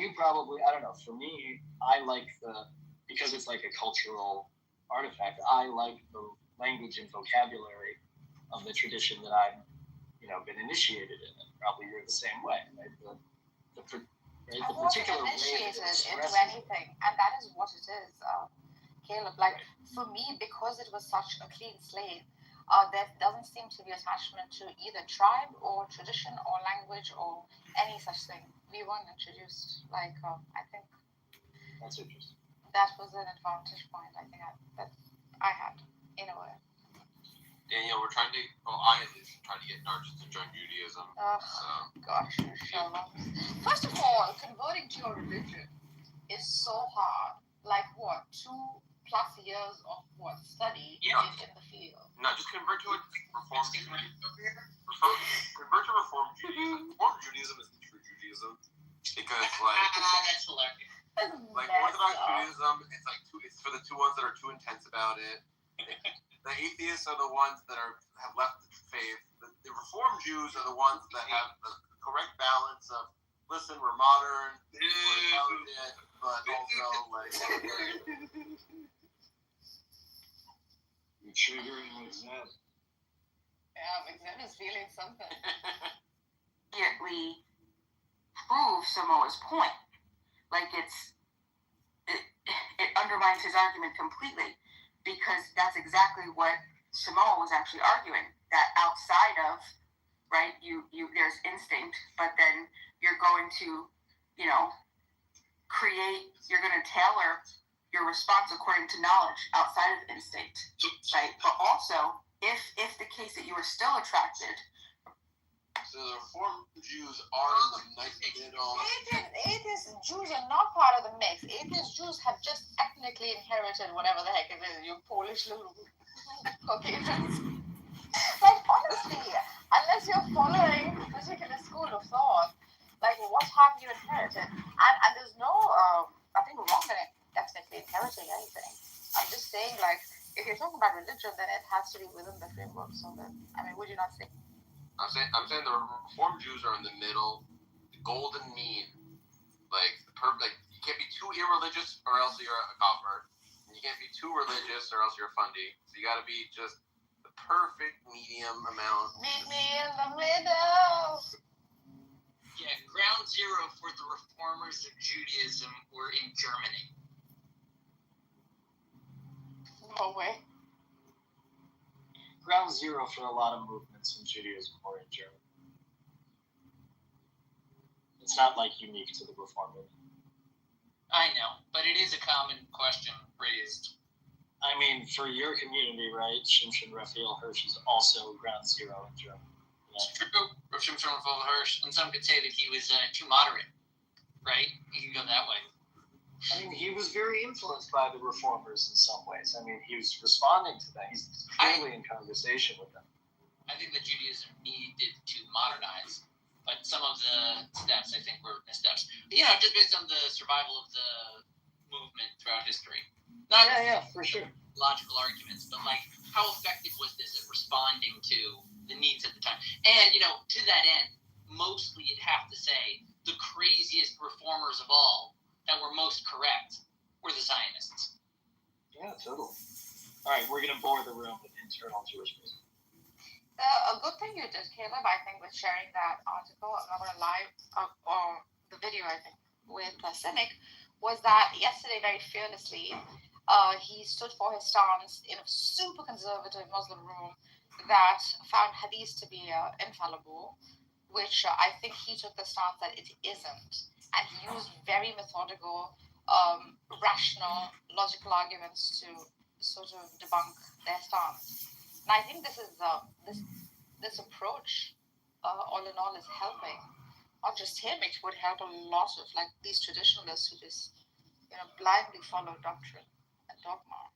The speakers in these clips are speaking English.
think probably, I don't know, for me, I like because it's like a cultural artifact, I like the language and vocabulary of the tradition that I've, been initiated in. And probably you're the same way, right? The particular initiated into anything, and that is what it is, Caleb. Like, for me, because it was such a clean slate, there doesn't seem to be attachment to either tribe or tradition or language or any such thing. We weren't introduced. Like, I think that's interesting. That was an advantage point. I think that I had in a way. Danielle, we're trying to. Well, I at least trying to get Narcissus to join Judaism. Gosh, first of all, converting to your religion is so hard. Like what? 2+ years of study in the field. No, just convert to Reform Judaism. Convert to Reform Judaism. Reform Judaism is the true Judaism because that's hilarious. Like Orthodox Judaism, it's for the two ones that are too intense about it. The atheists are the ones that have left the faith. The Reform Jews are the ones that have the correct balance of, listen, we're modern, we're intelligent, but also like. You're triggering Exam. Yeah, Exam is feeling something. Immediately prove Samoa's point. Like it undermines his argument completely, because that's exactly what Samoa was actually arguing, that outside of, right, you there's instinct, but then you're going to, you're going to tailor your response according to knowledge outside of instinct, right? But also, if the case that you were still attracted. So the Reform Jews are in the nice middle. Atheist Jews are not part of the mix. Atheist Jews have just ethnically inherited whatever the heck it is, you Polish little Caucasians. Like, honestly, unless you're following a particular school of thought, like, what have you inherited? And there's no, nothing wrong in ethnically inheriting anything. I'm just saying, like, if you're talking about religion, then it has to be within the framework. So that, would you not think? I'm saying the Reform Jews are in the middle, the golden mean. Like you can't be too irreligious or else you're a golfer. And you can't be too religious or else you're a fundy. So you got to be just the perfect medium amount. Meet me in the middle. Yeah, ground zero for the reformers of Judaism were in Germany. No way. Ground zero for a lot of movements in Judaism or in Germany. It's not like unique to the Reform movement. I know, but it is a common question raised. I mean, for your community, right? Shimshon Raphael Hirsch is also ground zero in Germany. Yeah. It's true. Shimshon Raphael Hirsch, and some could say that he was too moderate, right? You can go that way. I mean, he was very influenced by the reformers in some ways. I mean, he was responding to them. He's clearly in conversation with them. I think that Judaism needed to modernize, but some of the steps, I think, were missteps. Just based on the survival of the movement throughout history. Not for sure. Logical arguments, but like, how effective was this at responding to the needs at the time? And, to that end, mostly you'd have to say the craziest reformers of all that were most correct were the Zionists. Yeah, totally. All right, we're going to bore the room with internal Jewish music. A good thing you did, Caleb, I think, with sharing that article, I'm not going to lie, or the video, I think, with Cynic, was that yesterday, very fearlessly, he stood for his stance in a super conservative Muslim room that found hadith to be infallible, which I think he took the stance that it isn't. And he used very methodical, rational, logical arguments to sort of debunk their stance. And I think this approach, all in all, is helping. Not just him, it would help a lot of these traditionalists who just, blindly follow doctrine and dogma.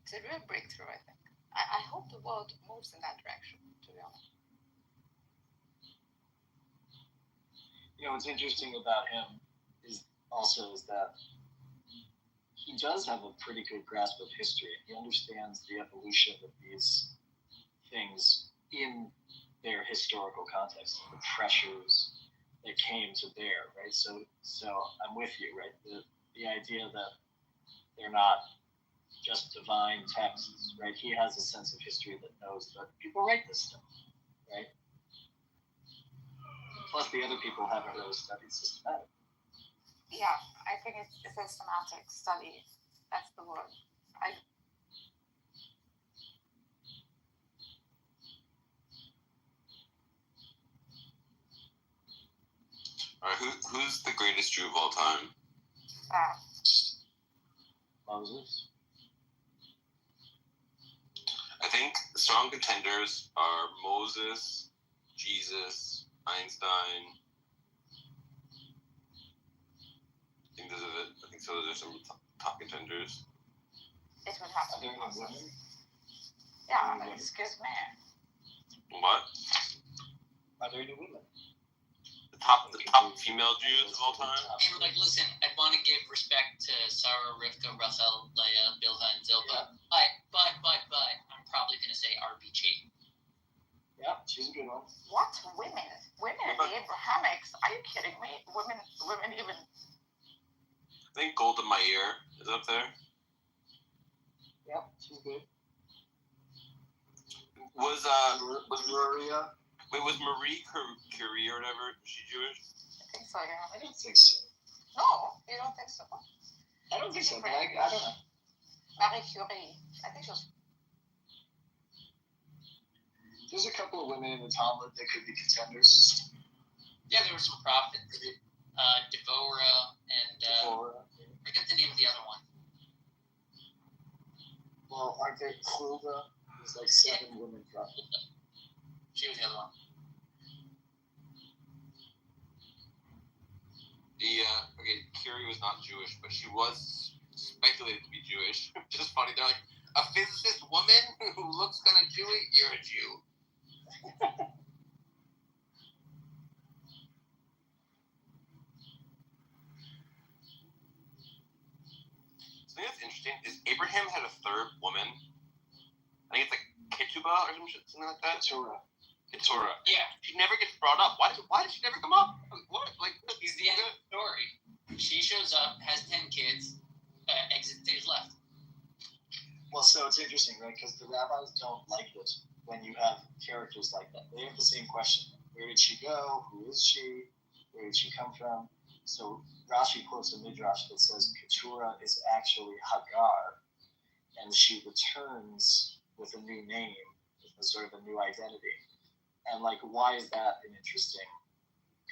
It's a real breakthrough, I think. I hope the world moves in that direction, to be honest. What's interesting about him is that he does have a pretty good grasp of history. He understands the evolution of these things in their historical context, the pressures that came to bear, right? So I'm with you, right? The idea that they're not just divine texts, right? He has a sense of history that knows that people write this stuff, right? Plus, the other people haven't really studied systematic. Yeah, I think it's a systematic study. That's the word. All right, who's the greatest Jew of all time? Moses. I think the strong contenders are Moses, Jesus, Einstein. I think those are some top contenders. It would have to be Are there any Moses. women? Yeah, but excuse me. What? Are there any women? The top female Jews of all time? And like, listen, I want to give respect to Sarah, Rivka, Rachel, Leah, Bilhah, and Zilpah. But I'm probably going to say RBG. Yeah, she's a good one. What women? Women in the Abrahamics? Are you kidding me? Women even. I think Golda Meir is up there. Yeah, she's good. Was Maria? Wait, was Marie Curie or whatever? Was she Jewish? I think so, yeah. I don't think so. No, you don't think so? I don't think so, but I don't know. Marie Curie. I think she was. There's a couple of women in the Talmud that could be contenders. Yeah, there were some prophets. Devorah and Devorah. forget the name of the other one. Well, aren't there Hulda? There's like 7 women prophets. She was the other one. Curie was not Jewish, but she was speculated to be Jewish. Which is funny. They're like, a physicist woman who looks kind of Jewish, you're a Jew. Something that's interesting is Abraham had a third woman. I think it's like Kitover or something like that. Kitover. Yeah. She never gets brought up. Why did she never come up? What? Like, He's the end of the story. She shows up, has 10 kids, exit stage left. Well, so it's interesting, right? Because the rabbis don't like it when you have characters like that. They have the same question. Where did she go? Who is she? Where did she come from? So Rashi quotes a midrash that says Keturah is actually Hagar, and she returns with a new name, with a sort of a new identity. And like, why is that an interesting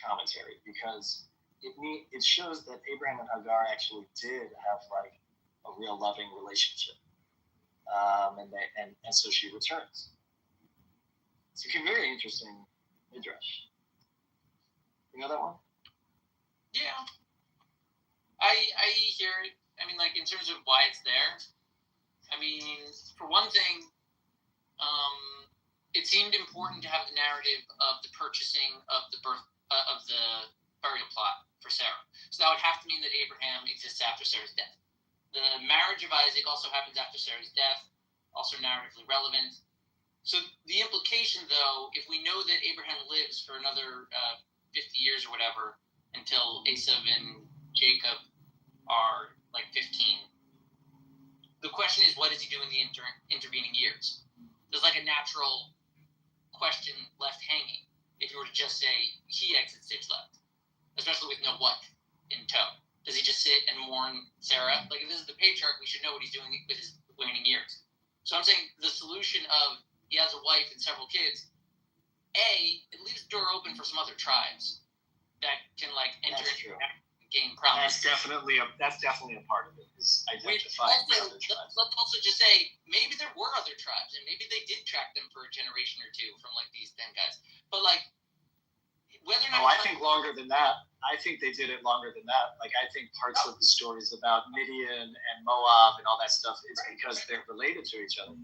commentary? Because it shows that Abraham and Hagar actually did have like a real loving relationship, and so she returns. It's a very interesting midrash. You know that one? Yeah. I hear it. I mean, like, in terms of why it's there, I mean, for one thing, it seemed important to have the narrative of the purchasing of the birth of the burial plot for Sarah. So that would have to mean that Abraham exists after Sarah's death. The marriage of Isaac also happens after Sarah's death, also narratively relevant. So the implication, though, if we know that Abraham lives for another 50 years or whatever until Esav and Jacob are like 15, the question is, what does he do in the intervening years? There's like a natural question left hanging if you were to just say he exits stage left, especially with no wife in tow. Does he just sit and mourn Sarah? Like, if this is the patriarch, we should know what he's doing with his waning years. So I'm saying the solution of he has a wife and several kids, it leaves the door open for some other tribes that can like enter into and gain prominence. That's definitely a part of it, is identifying the other tribes. Let's also just say maybe there were other tribes and maybe they did track them for a generation or two from like these 10 guys. But like, whether or not I think longer than that. I think they did it longer than that. Like, I think parts of the stories about Midian and Moab and all that stuff, it's because they're related to each other.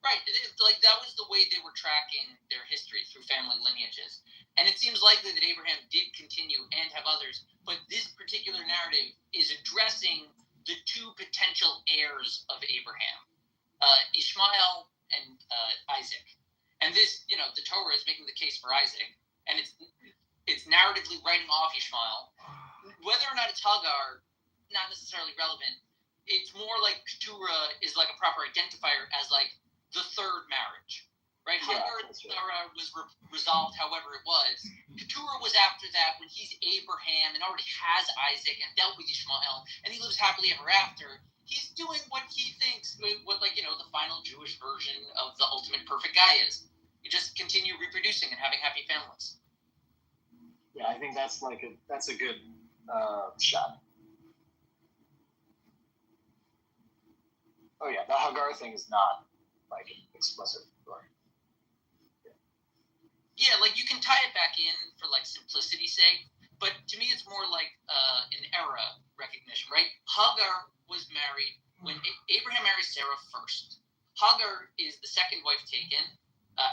Right. Like, that was the way they were tracking their history, through family lineages. And it seems likely that Abraham did continue and have others, but this particular narrative is addressing the 2 potential heirs of Abraham, Ishmael and Isaac. And this, the Torah is making the case for Isaac, and it's narratively writing off Ishmael. Whether or not it's Hagar, not necessarily relevant. It's more like Keturah is like a proper identifier as like the third marriage, right? Yeah, Hagar that's right. Sarah was resolved however it was. Keturah was after that when he's Abraham and already has Isaac and dealt with Ishmael and he lives happily ever after. He's doing what he thinks, what like, the final Jewish version of the ultimate perfect guy is. You just continue reproducing and having happy families. Yeah, I think that's a good shot. Oh yeah, the Hagar thing is not like explicit. Yeah, like you can tie it back in for like simplicity's sake, but to me it's more like an era recognition, right? Hagar was married when Abraham married Sarah first. Hagar is the second wife taken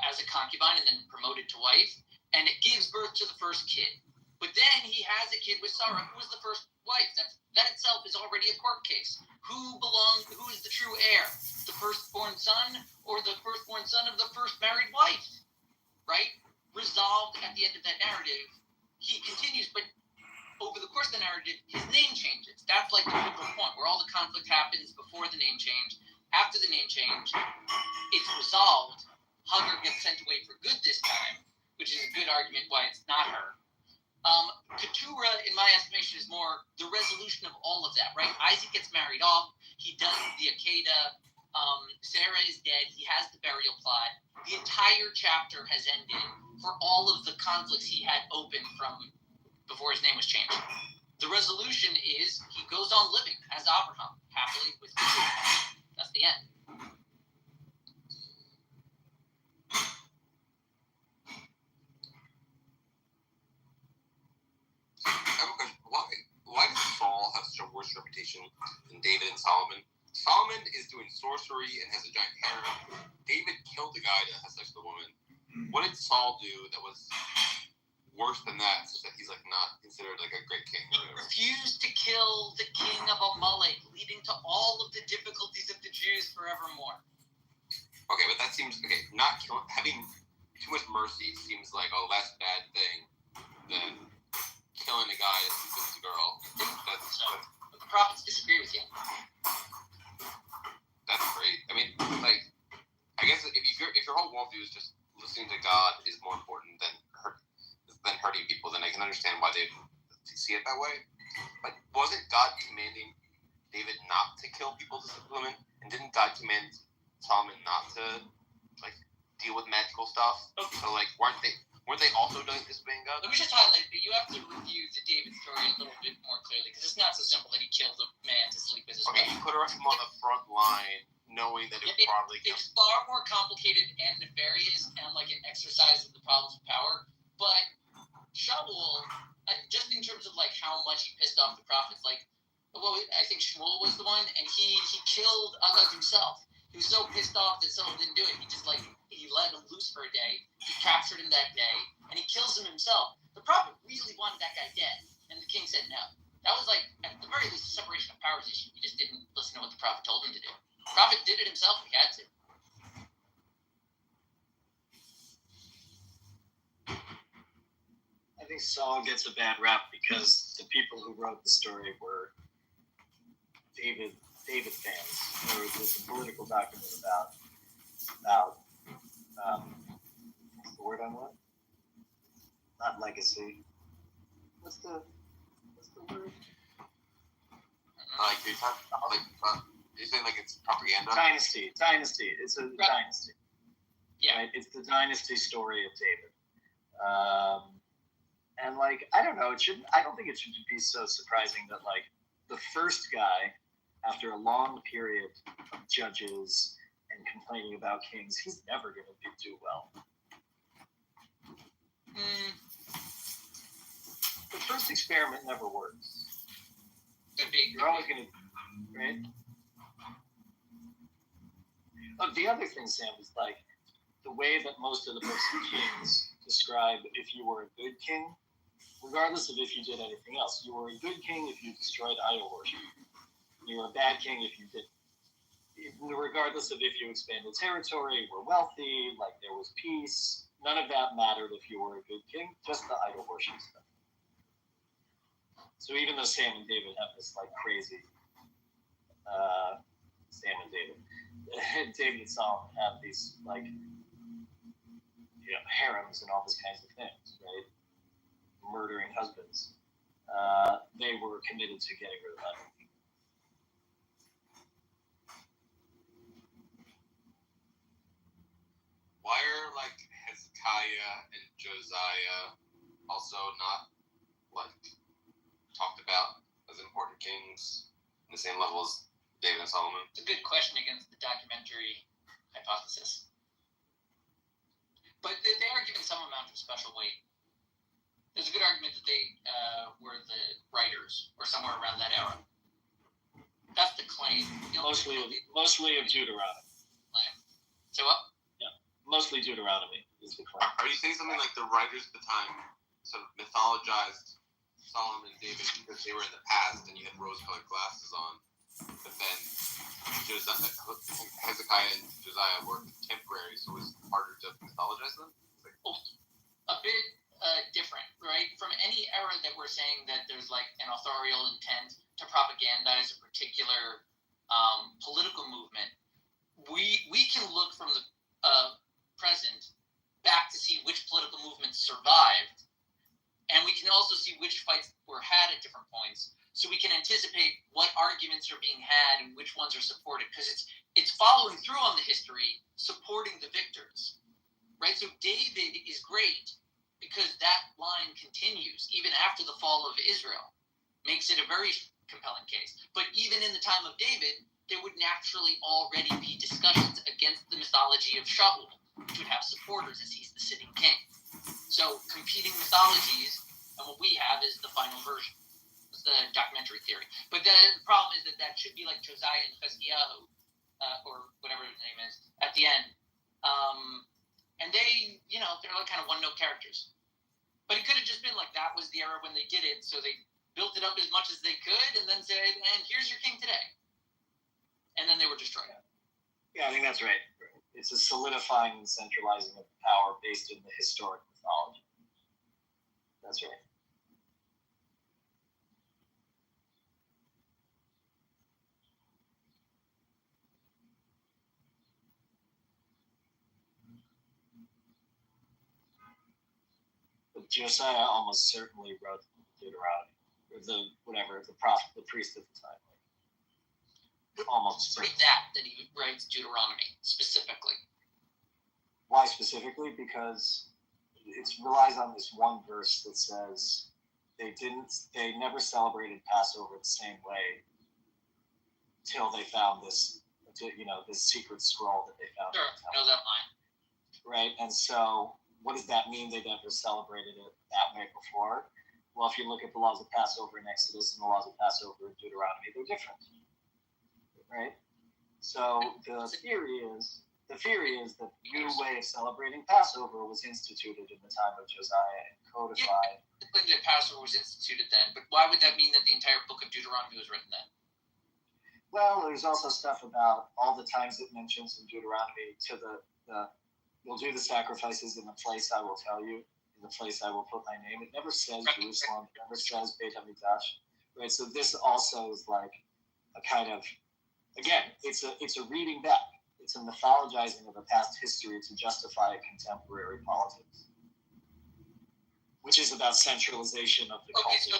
as a concubine and then promoted to wife, and it gives birth to the first kid. But then he has a kid with Sarah, who was the first wife. That itself is already a court case. Who is the true heir? The firstborn son or the firstborn son of the first married wife? Right? Resolved at the end of that narrative, he continues, but over the course of the narrative, his name changes. That's like the pivotal point where all the conflict happens before the name change. After the name change, it's resolved. Hagar gets sent away for good this time, which is a good argument why it's not her. Keturah, in my estimation, is more the resolution of all of that, right? Isaac gets married off. He does the Akedah. Sarah is dead. He has the burial plot. The entire chapter has ended for all of the conflicts he had open from before his name was changed. The resolution is he goes on living as Abraham, happily with Keturah. That's the end. I have a question. Why does Saul have such a worse reputation than David and Solomon? Solomon is doing sorcery and has a giant harem. David killed the guy that has sex with a woman. What did Saul do that was worse than that, such that he's like not considered like a great king? He refused to kill the king of Amalek, leading to all of the difficulties of the Jews forevermore. Okay, but that seems not having too much mercy seems like a less bad thing than killing a guy that sleeps with a girl. The prophets disagree with you. That's great. I mean, like, I guess if your whole worldview is just listening to God is more important than hurting people, then I can understand why they see it that way. But wasn't God commanding David not to kill people to sleep with women? And didn't God command Solomon not to like deal with magical stuff? Okay. So like, weren't they also doing disobeying God? Let me just highlight that you have to review the David story a little bit more clearly, because it's not so simple that he killed a man to sleep with his wife. Okay, he put him on the front line, knowing that it would probably kill. It's far more complicated and nefarious and like an exercise of the problems of power. But Shaul, just in terms of like how much he pissed off the prophets, like, well, I think Shmuel was the one, and he killed Agag himself. He was so pissed off that someone didn't do it. He let him loose for a day. He captured him that day, and he kills him himself. The prophet really wanted that guy dead, and the king said no. That was like, at the very least, a separation of powers issue. He just didn't listen to what the prophet told him to do. The prophet did it himself if he had to. I think Saul gets a bad rap because the people who wrote the story were David fans. There was a political document about what's the word I want? Not legacy. What's the word? You're saying like it's propaganda? Dynasty. It's a dynasty. Yeah. Right? It's the dynasty story of David. And like, I don't know, I don't think it should be so surprising that like the first guy, after a long period of judges and complaining about kings, he's never going to do well. The first experiment never works. Could be. You're always going to, right? Look, the other thing, Sam, is like the way that most of the books of Kings describe if you were a good king, regardless of if you did anything else. You were a good king if you destroyed idol worship. You were a bad king if you didn't. Regardless of if you expanded territory, were wealthy, like there was peace, none of that mattered if you were a good king, just the idol worship stuff. So even though Sam and David have this like crazy, Sam and David, David and Solomon have these like, harems and all these kinds of things, right? Murdering husbands. They were committed to getting rid of that. Why are like Hezekiah and Josiah also not like talked about as important kings in the same level as David and Solomon? It's a good question against the documentary hypothesis. But they are given some amount of special weight. There's a good argument that they were the writers, or somewhere around that era. That's the claim. Mostly of Deuteronomy. So what? Yeah, mostly Deuteronomy is the claim. Are you saying something like the writers at the time sort of mythologized Solomon and David because they were in the past and you had rose-colored glasses on, but then Hezekiah and Josiah were contemporaries, so it was harder to mythologize them? A bit different, right? From any era that we're saying that there's like an authorial intent to propagandize a particular political movement, we can look from the present back to see which political movements survived, and we can also see which fights were had at different points, so we can anticipate what arguments are being had and which ones are supported, because it's following through on the history, supporting the victors, right? So David is great because that line continues even after the fall of Israel, makes it a very compelling case. But even in the time of David, there would naturally already be discussions against the mythology of Shaul, which would have supporters as he's the sitting king. So competing mythologies, and what we have is the final version. It's the documentary theory. But the problem is that should be like Josiah and Hezekiah, or whatever his name is, at the end. And they, they're like kind of one-note characters. But it could have just been like that was the era when they did it, so they built it up as much as they could, and then said, and here's your king today. And then they were destroyed. Yeah, I think that's right. It's a solidifying and centralizing of power based in the historic mythology. That's right. But Josiah almost certainly wrote Deuteronomy, or the prophet, the priest at the time. Almost certainly. That he writes Deuteronomy specifically. Why specifically? Because it relies on this one verse that says they never celebrated Passover the same way till they found this secret scroll that they found. Sure, I know that line. Right, and so what does that mean? They never celebrated it that way before. Well, if you look at the laws of Passover in Exodus and the laws of Passover in Deuteronomy, they're different. Right? So the theory is that the new way of celebrating Passover was instituted in the time of Josiah and codified. Yeah, that Passover was instituted then, but why would that mean that the entire book of Deuteronomy was written then? Well, there's also stuff about all the times it mentions in Deuteronomy to the you'll do the sacrifices in the place I will tell you, in the place I will put my name. It never says Jerusalem, it never says Beit HaMikdash. Right? So this also is like a kind of, again, it's a reading back. It's a mythologizing of a past history to justify a contemporary politics, which is about centralization of the culture.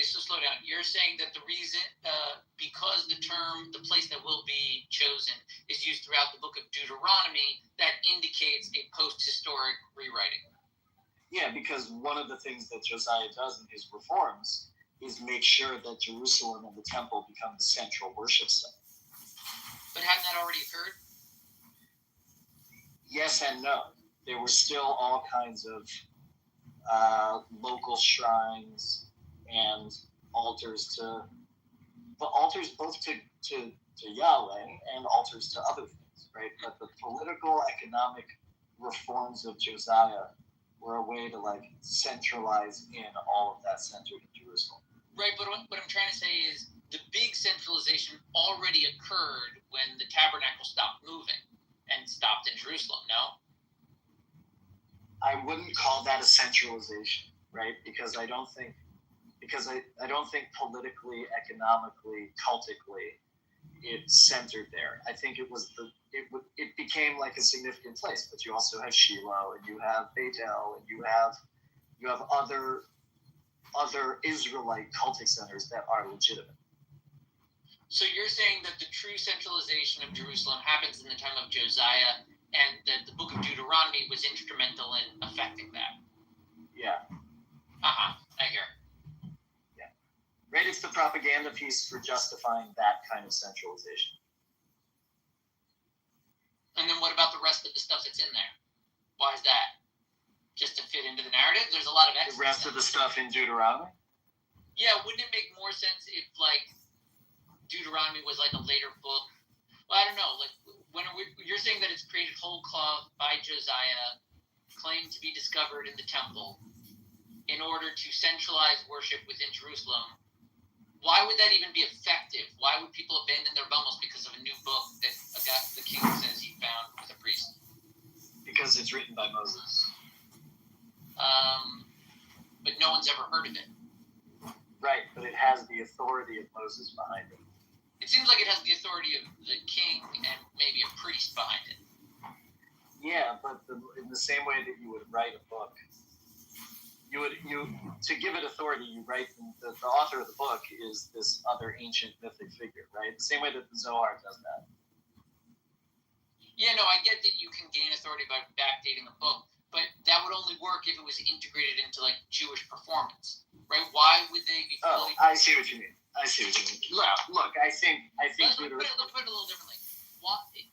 So slow down. You're saying that the reason, because the place that will be chosen is used throughout the book of Deuteronomy, that indicates a post-historic rewriting. Yeah, because one of the things that Josiah does in his reforms is make sure that Jerusalem and the temple become the central worship site. But hadn't that already occurred? Yes and no. There were still all kinds of local shrines and altars both to Yahweh and altars to other things, right? But the political, economic reforms of Josiah were a way to centralize in all of that centered in Jerusalem. Right, but what I'm trying to say is the big centralization already occurred when the tabernacle stopped moving and stopped in Jerusalem, no? I wouldn't call that a centralization, right? Because I don't think politically, economically, cultically, it centered there. I think it became like a significant place. But you also have Shiloh, and you have Beit El, and you have other Israelite cultic centers that are legitimate. So you're saying that the true centralization of Jerusalem happens in the time of Josiah, and that the book of Deuteronomy was instrumental in affecting that? Yeah. I hear. Yeah. Right, it's the propaganda piece for justifying that kind of centralization. And then what about the rest of the stuff that's in there? Why is that? Just to fit into the narrative? There's a lot of extra the rest of the stuff in Deuteronomy? Yeah, wouldn't it make more sense if, like, Deuteronomy was like a later book? Well, I don't know. Like, you're saying that it's created whole cloth by Josiah, claimed to be discovered in the temple, in order to centralize worship within Jerusalem. Why would that even be effective? Why would people abandon their Bibles because of a new book that the king says he found with a priest? Because it's written by Moses. But no one's ever heard of it. Right, but it has the authority of Moses behind it. It seems like it has the authority of the king and maybe a priest behind it. Yeah, but in the same way that you would write a book, to give it authority, you write the author of the book is this other ancient mythic figure, right? The same way that the Zohar does that. Yeah, no, I get that you can gain authority by backdating a book, but that would only work if it was integrated into like Jewish performance, right? Why would they be fully? I see what you mean. Look, I think. Let's put it a little differently.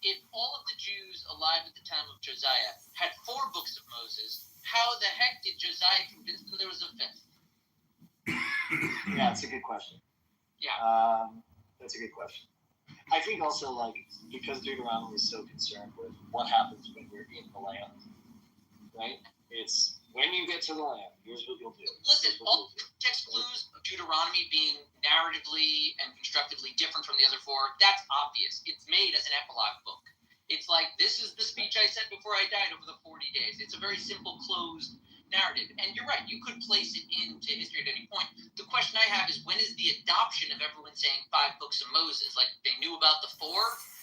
If all of the Jews alive at the time of Josiah had 4 books of Moses, how the heck did Josiah convince them there was a 5th? Yeah, that's a good question. Yeah. That's a good question. I think also, like, because Deuteronomy is so concerned with what happens when you're in the land, right? It's when you get to the land, here's what you'll do. Listen, all the text clues of Deuteronomy being narratively and constructively different from the other 4, that's obvious. It's made as an epilogue book. It's like, this is the speech I said before I died over the 40 days. It's a very simple, closed narrative. And you're right, you could place it into history at any point. The question I have is, when is the adoption of everyone saying 5 books of Moses? Like, they knew about the 4,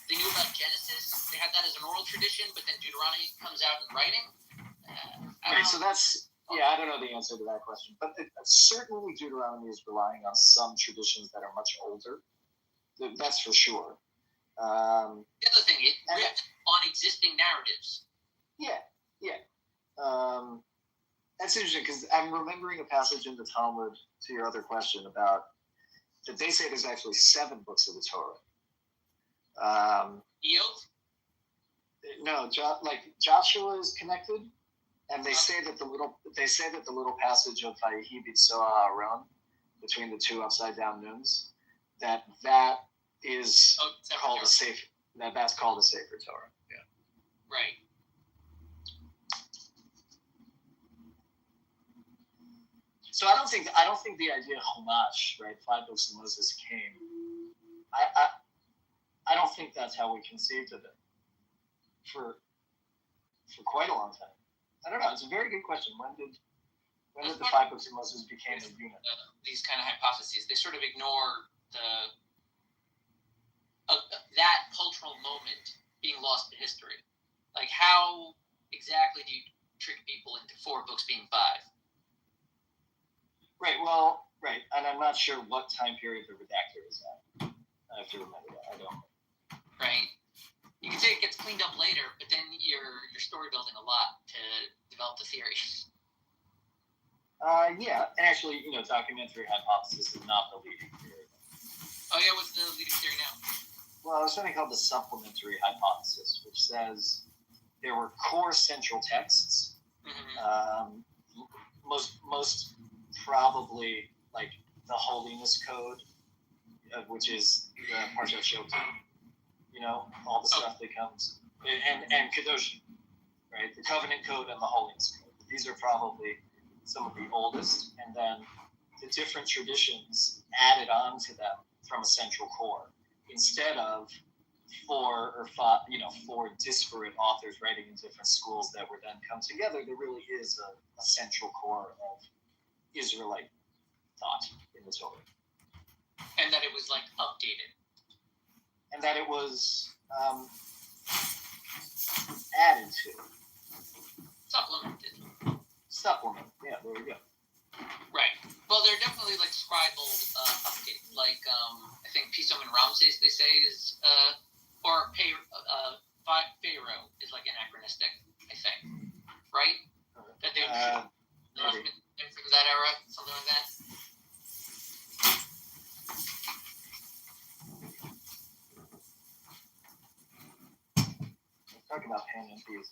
they knew about Genesis, they had that as an oral tradition, but then Deuteronomy comes out in writing? Right, so that's, I don't know the answer to that question. But certainly Deuteronomy is relying on some traditions that are much older. That's for sure. The other thing, it ripped on existing narratives. Yeah. That's interesting, because I'm remembering a passage in the Talmud, to your other question, about that they say there's actually 7 books of the Torah. Eov? No, Joshua is connected, and they say that the little passage of Vayehi b'Tzoa Aaron, between the 2 upside down nuns, that is called a Sefer. That's called a Sefer Torah. Yeah. Right. So I don't think the idea of Chumash, right, 5 books of Moses came. I don't think that's how we conceived of it for quite a long time. I don't know. It's a very good question. When did the 5 books of Moses became a unit? These kind of hypotheses, they sort of ignore that cultural moment being lost to history. Like, how exactly do you trick people into 4 books being 5? Right, and I'm not sure what time period the redactor is at. I have to remember that. I don't. Right. You can say it gets cleaned up later, but then you're story building a lot to develop the theory. Yeah, actually, documentary hypothesis is not the leading theory. Oh yeah, what's the leading theory now? Well, there's something called the supplementary hypothesis, which says there were core central texts. Mm-hmm. Most probably like the Holiness Code, which is the Parshat Shotim. All the stuff that comes, and Kadoshim, right? The Covenant Code and the Holiness Code. These are probably some of the oldest, and then the different traditions added on to them from a central core, instead of four disparate authors writing in different schools that were then come together, there really is a central core of Israelite thought in the Torah. And that it was like updated. And that it was added to. Supplement. Yeah, there we go. Right. Well, they're definitely like scribal update. Like I think Pisum and Ramses they say is or Pharaoh is like anachronistic. I think. Right. That they from that era, something like that. Talking about pen and piece.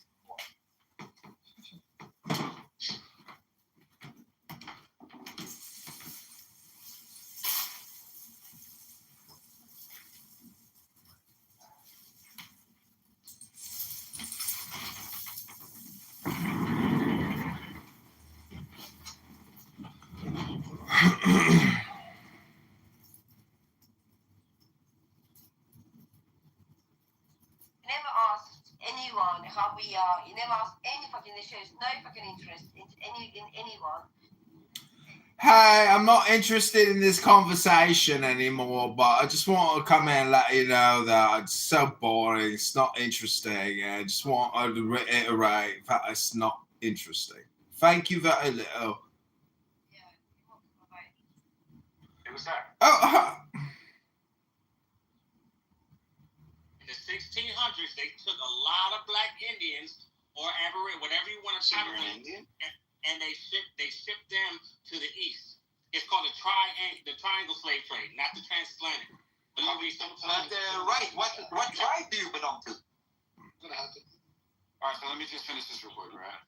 Anyone how we are. You never ask anybody in the show. No fucking interest in anyone. Hey, I'm not interested in this conversation anymore, but I just want to come in and let you know that it's so boring. It's not interesting. I just want to reiterate that it's not interesting. Thank you very little. It was that. Oh, In the 1600s, they took a lot of black Indians or Aboriginal, whatever you want to call them, and they shipped them to the east. It's called the triangle slave trade, not the transatlantic. Right. What tribe do you belong to? All right, so let me just finish this real quick, right?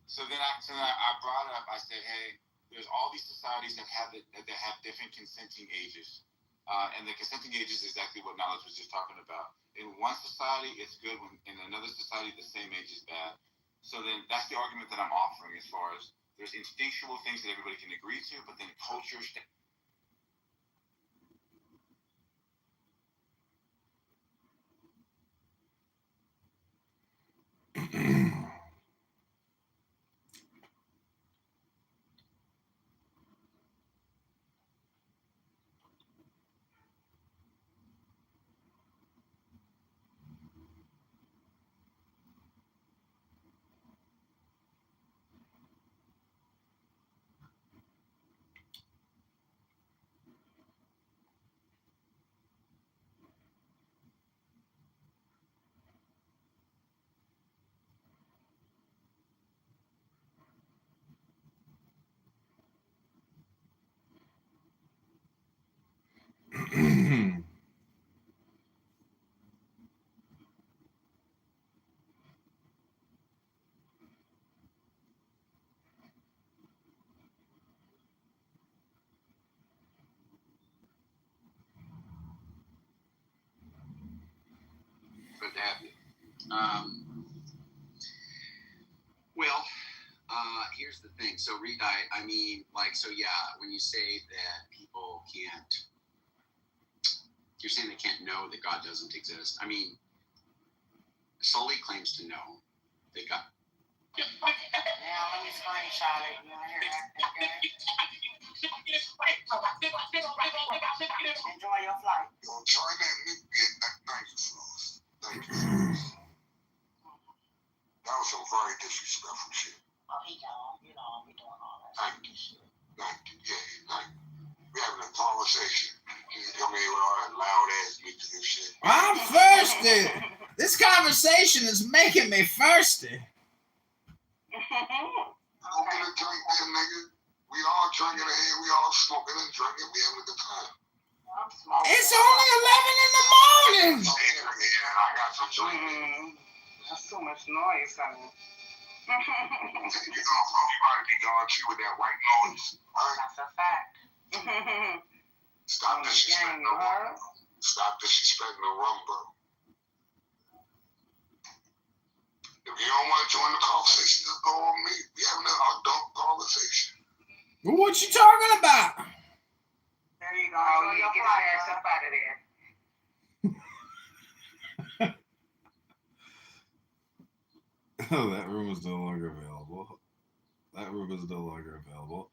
So then I brought up, I said, hey, there's all these societies that have different consenting ages. And the consenting age is exactly what Knowledge was just talking about. In one society, it's good. When in another society, the same age is bad. So then that's the argument that I'm offering as far as there's instinctual things that everybody can agree to, but then cultures. Good to have you. Well, here's the thing. So, Reed, I mean, like, so yeah, when you say that people can't, you're saying they can't know that God doesn't exist. I mean, Sully claims to know that God. Yeah, let me screenshot it. You want to hear that? Enjoy your flight. Try that thank you, Frost. Thank you. That was some very disrespectful shit. Oh, he gone. You know, we doing all that. Thank you. We're having a conversation. You come here with all that loud ass music and shit. I'm thirsty. This conversation is making me thirsty. Go get a drink then, nigga. We all drinking here. We all smoking and drinking. We having a good time. It's only 11 in the morning. Yeah, I got some drink. That's too much noise, honey. You know, I'm probably be going to with that white noise. That's a fact. Stop disrespecting the rum. Stop disrespecting the rum, bro. If you don't want to join the conversation, just go on me. We having an adult conversation. What you talking about? There you go. You get your ass up out of there. That room is no longer available. That room is no longer available.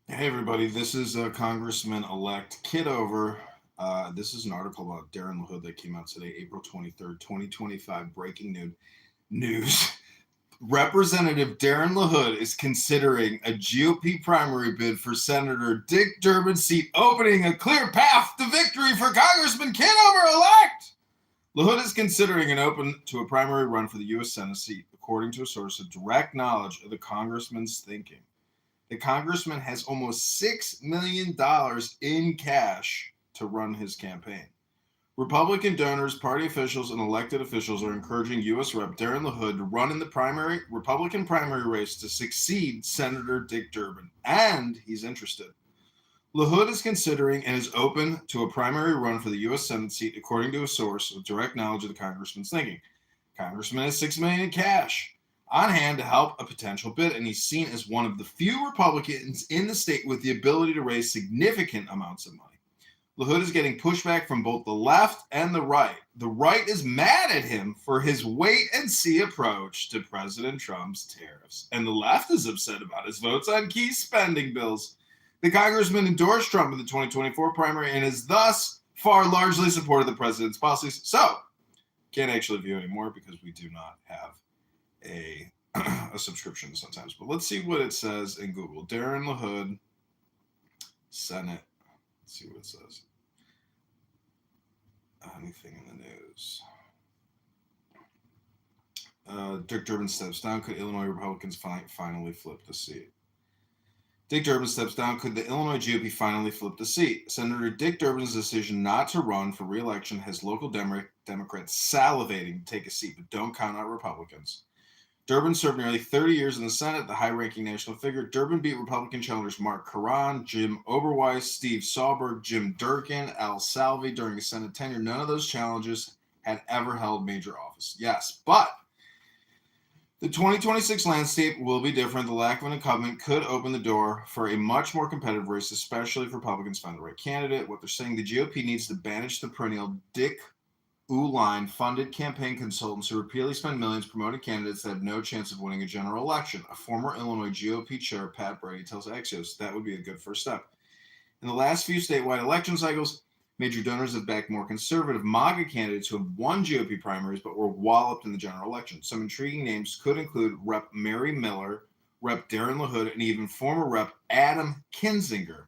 Hey, everybody, this is Congressman-elect Kitover. This is an article about Darren LaHood that came out today, April 23rd, 2025. Breaking news. Representative Darren LaHood is considering a GOP primary bid for Senator Dick Durbin's seat, opening a clear path to victory for Congressman Kitover-elect. LaHood is considering an open to a primary run for the U.S. Senate seat, according to a source of direct knowledge of the congressman's thinking. The congressman has almost $6 million in cash to run his campaign. Republican donors, party officials, and elected officials are encouraging U.S. Rep. Darren LaHood to run in the Republican primary race to succeed Senator Dick Durbin, and he's interested. LaHood is considering and is open to a primary run for the U.S. Senate seat, according to a source with direct knowledge of the congressman's thinking. Congressman has $6 million in cash on hand to help a potential bid, and he's seen as one of the few Republicans in the state with the ability to raise significant amounts of money. LaHood is getting pushback from both the left and the right. The right is mad at him for his wait-and-see approach to President Trump's tariffs, and the left is upset about his votes on key spending bills. The congressman endorsed Trump in the 2024 primary and is thus far largely supported the president's policies. So, can't actually view anymore because we do not have a subscription sometimes. But let's see what it says in Google. Darren LaHood, Senate. Let's see what it says. Anything in the news? Dick Durbin steps down. Could Illinois Republicans finally flip the seat? Dick Durbin steps down. Could the Illinois GOP finally flip the seat? Senator Dick Durbin's decision not to run for re-election has local Democrats salivating to take a seat, but don't count out Republicans. Durbin served nearly 30 years in the Senate, the high-ranking national figure. Durbin beat Republican challengers Mark Caron, Jim Oberweis, Steve Saulberg, Jim Durkin, Al Salvi during his Senate tenure. None of those challengers had ever held major office. Yes, but the 2026 landscape will be different. The lack of an incumbent could open the door for a much more competitive race, especially if Republicans find the right candidate. What they're saying, the GOP needs to banish the perennial Dick Uihlein-funded campaign consultants who repeatedly spend millions promoting candidates that have no chance of winning a general election. A former Illinois GOP chair, Pat Brady, tells Axios that would be a good first step. In the last few statewide election cycles, major donors have backed more conservative MAGA candidates who have won GOP primaries but were walloped in the general election. Some intriguing names could include Rep. Mary Miller, Rep. Darren LaHood, and even former Rep. Adam Kinzinger.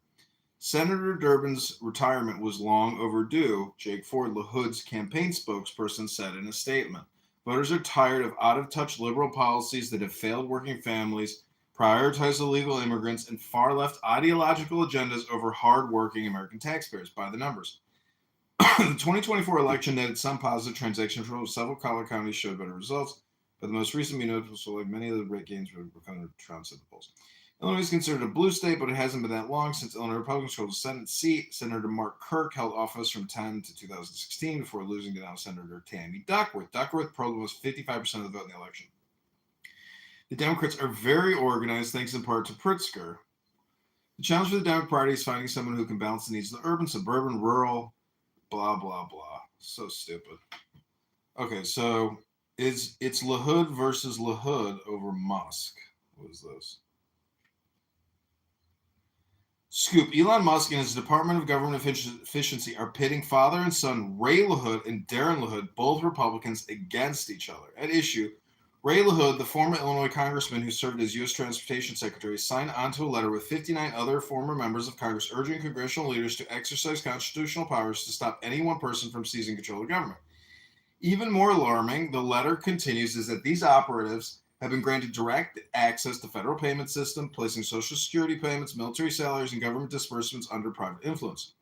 Senator Durbin's retirement was long overdue, Jake Ford, LaHood's campaign spokesperson, said in a statement. Voters are tired of out-of-touch liberal policies that have failed working families, prioritize illegal immigrants, and far-left ideological agendas over hard-working American taxpayers. By the numbers. The 2024 election netted some positive transaction control. Several collar counties showed better results, but the most recent municipal, like many of the rate gains were kind of trounced at the polls. Illinois is considered a blue state, but it hasn't been that long since Illinois Republicans controlled the Senate seat. Senator Mark Kirk held office from 2010 to 2016 before losing to now Senator Tammy Duckworth. Duckworth polled almost 55% of the vote in the election. The Democrats are very organized, thanks in part to Pritzker. The challenge for the Democratic Party is finding someone who can balance the needs of the urban, suburban, rural, blah, blah, blah. So stupid. Okay, so It's LaHood versus LaHood over Musk. What is this? Scoop. Elon Musk and his Department of Government Efficiency are pitting father and son Ray LaHood and Darren LaHood, both Republicans, against each other. At issue, Ray LaHood, the former Illinois congressman who served as U.S. Transportation Secretary, signed onto a letter with 59 other former members of Congress urging congressional leaders to exercise constitutional powers to stop any one person from seizing control of government. Even more alarming, the letter continues, is that these operatives have been granted direct access to federal payment system, placing Social Security payments, military salaries, and government disbursements under private influence.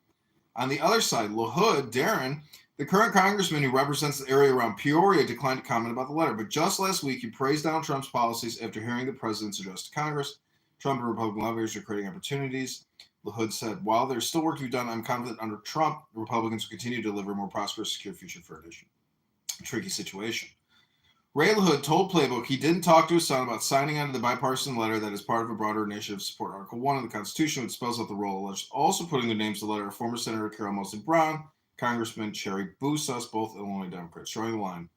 On the other side, LaHood, Darren, the current congressman who represents the area around Peoria, declined to comment about the letter. But just last week, he praised Donald Trump's policies after hearing the president's address to Congress. Trump and Republican lobbyers are creating opportunities. LaHood said, while there's still work to be done, I'm confident under Trump, Republicans will continue to deliver a more prosperous, secure future for our nation. A tricky situation. Ray LaHood told Playbook he didn't talk to his son about signing on to the bipartisan letter that is part of a broader initiative to support Article 1 of the Constitution, which spells out the role alleged, also putting the names of the letter of former Senator Carol Mosley Brown, Congressman Cherry Busas, both Illinois Democrats, drawing the line.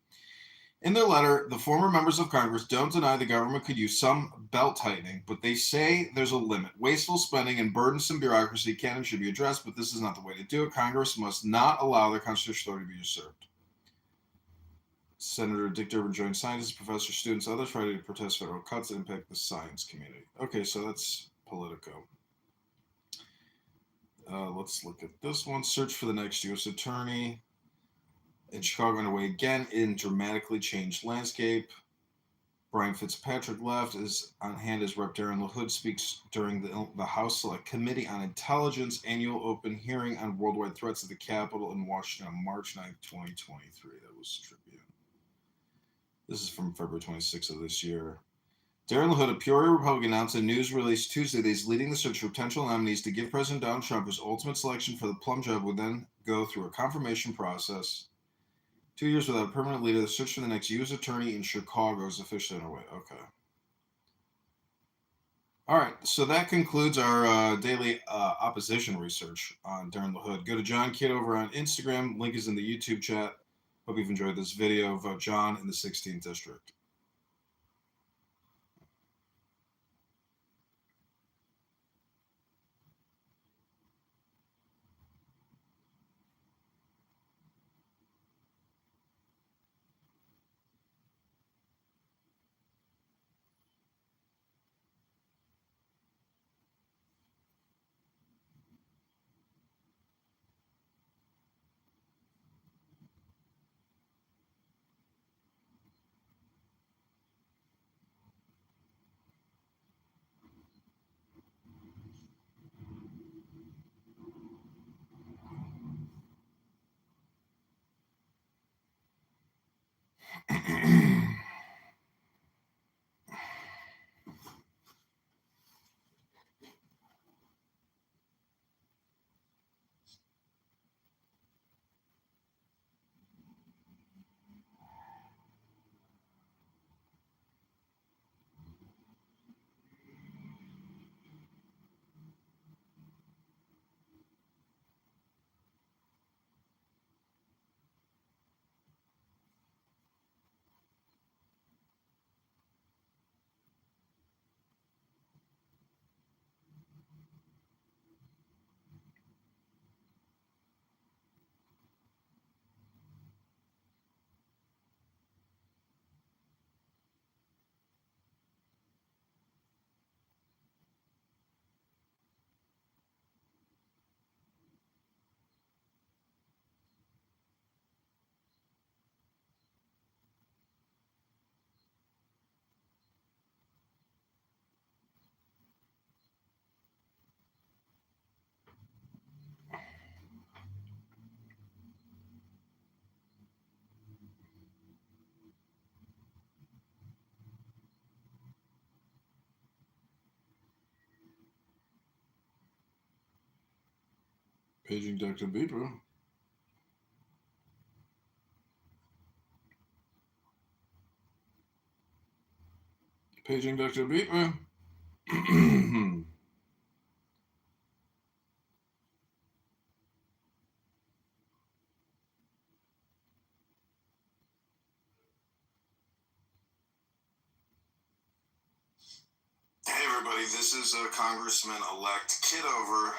In their letter, the former members of Congress don't deny the government could use some belt tightening, but they say there's a limit. Wasteful spending and burdensome bureaucracy can and should be addressed, but this is not the way to do it. Congress must not allow their constitutional authority to be usurped. Senator Dick Durbin joined scientists, professors, students, others Friday to protest federal cuts that impact the science community. Okay, so that's Politico. Let's look at this one. Search for the next U.S. attorney. In Chicago, underway again in dramatically changed landscape. Brian Fitzpatrick left. Is on hand as Rep. Darren LaHood speaks during the House Select Committee on Intelligence annual open hearing on worldwide threats at the Capitol in Washington on March 9th, 2023. That was Tribune. This is from February 26th of this year. Darren LaHood, a Peoria Republican, announced in a news release Tuesday that he's leading the search for potential nominees to give President Donald Trump his ultimate selection for the plum job would then go through a confirmation process. 2 years without a permanent leader, the search for the next U.S. attorney in Chicago is officially underway. Okay. All right, so that concludes our daily opposition research on Darren LaHood. Go to John Kitover on Instagram. Link is in the YouTube chat. Hope you've enjoyed this video. Vote John in the 16th District. Paging Dr. Beeper. Paging Dr. Beeper. everybody. This is Congressman-elect Kitover.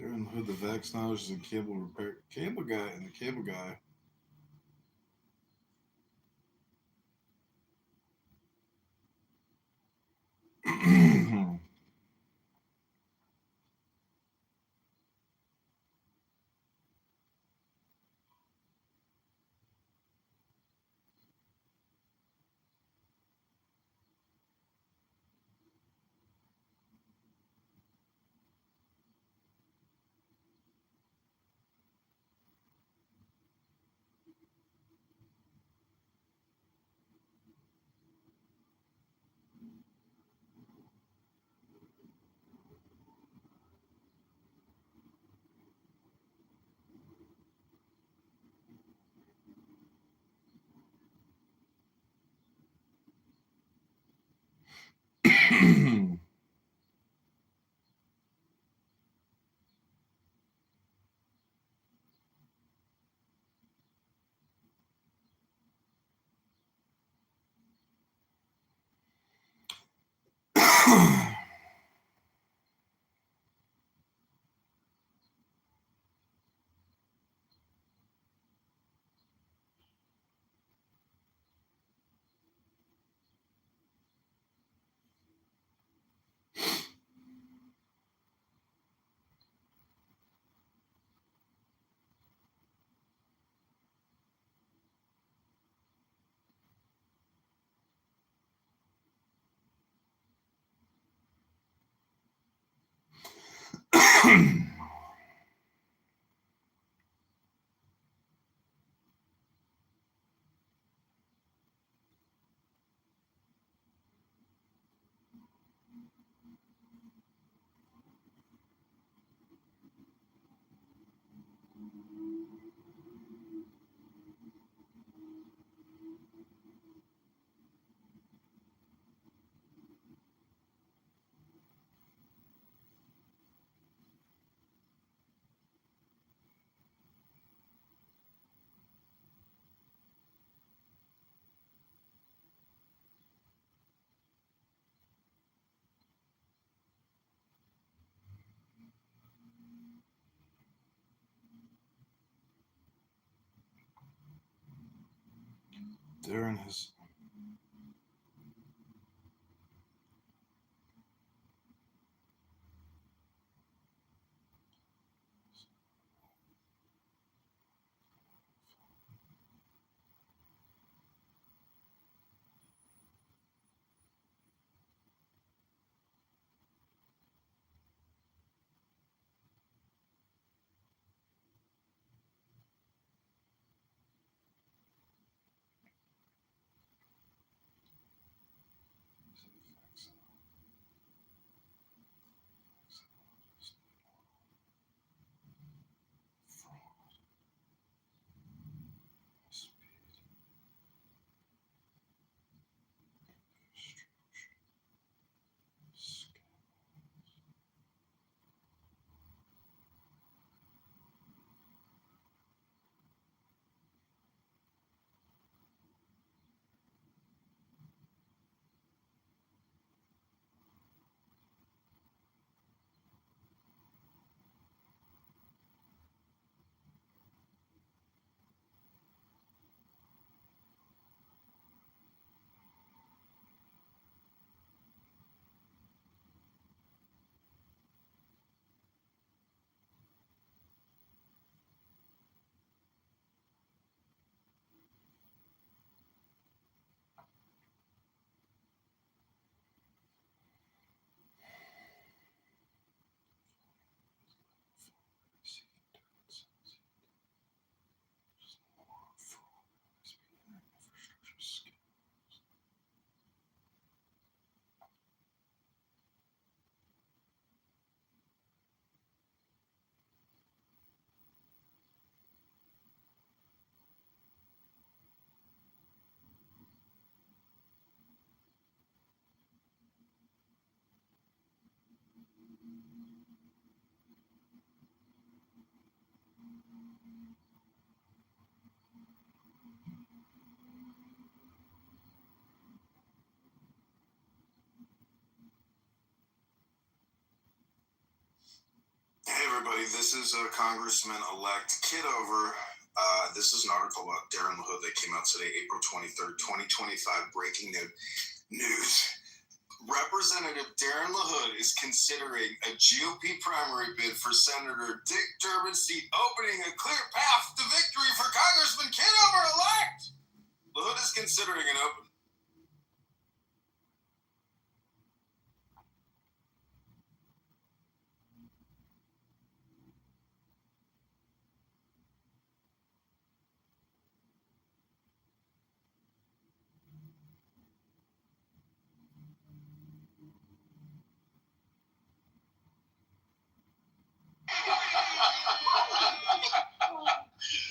Darren Hood, the Vax knowledge is a cable repair cable guy and the cable guy. Darren has Hey everybody, this is Congressman-elect Kitover. This is an article about Darren LaHood that came out today, April 23rd, 2025. Breaking news. Representative Darren LaHood is considering a GOP primary bid for Senator Dick Durbin's seat, opening a clear path to victory for Congressman Kitover-elect. LaHood is considering an open.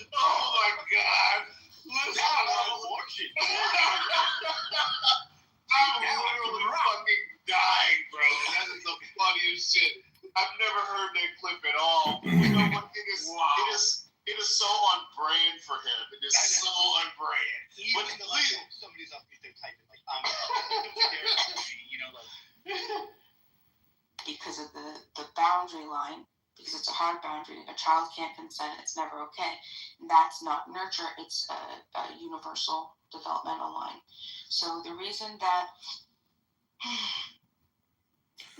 Oh my God! Listen, I'm literally fucking dying, bro. That is the funniest shit. I've never heard that clip at all. You know what? It is so on brand for him. It is so on brand. But somebody's up there typing like, you know, like. Because of the boundary line, because it's a hard boundary. A child can't consent. It's never okay. And that's not nurture. It's a universal developmental line. So the reason that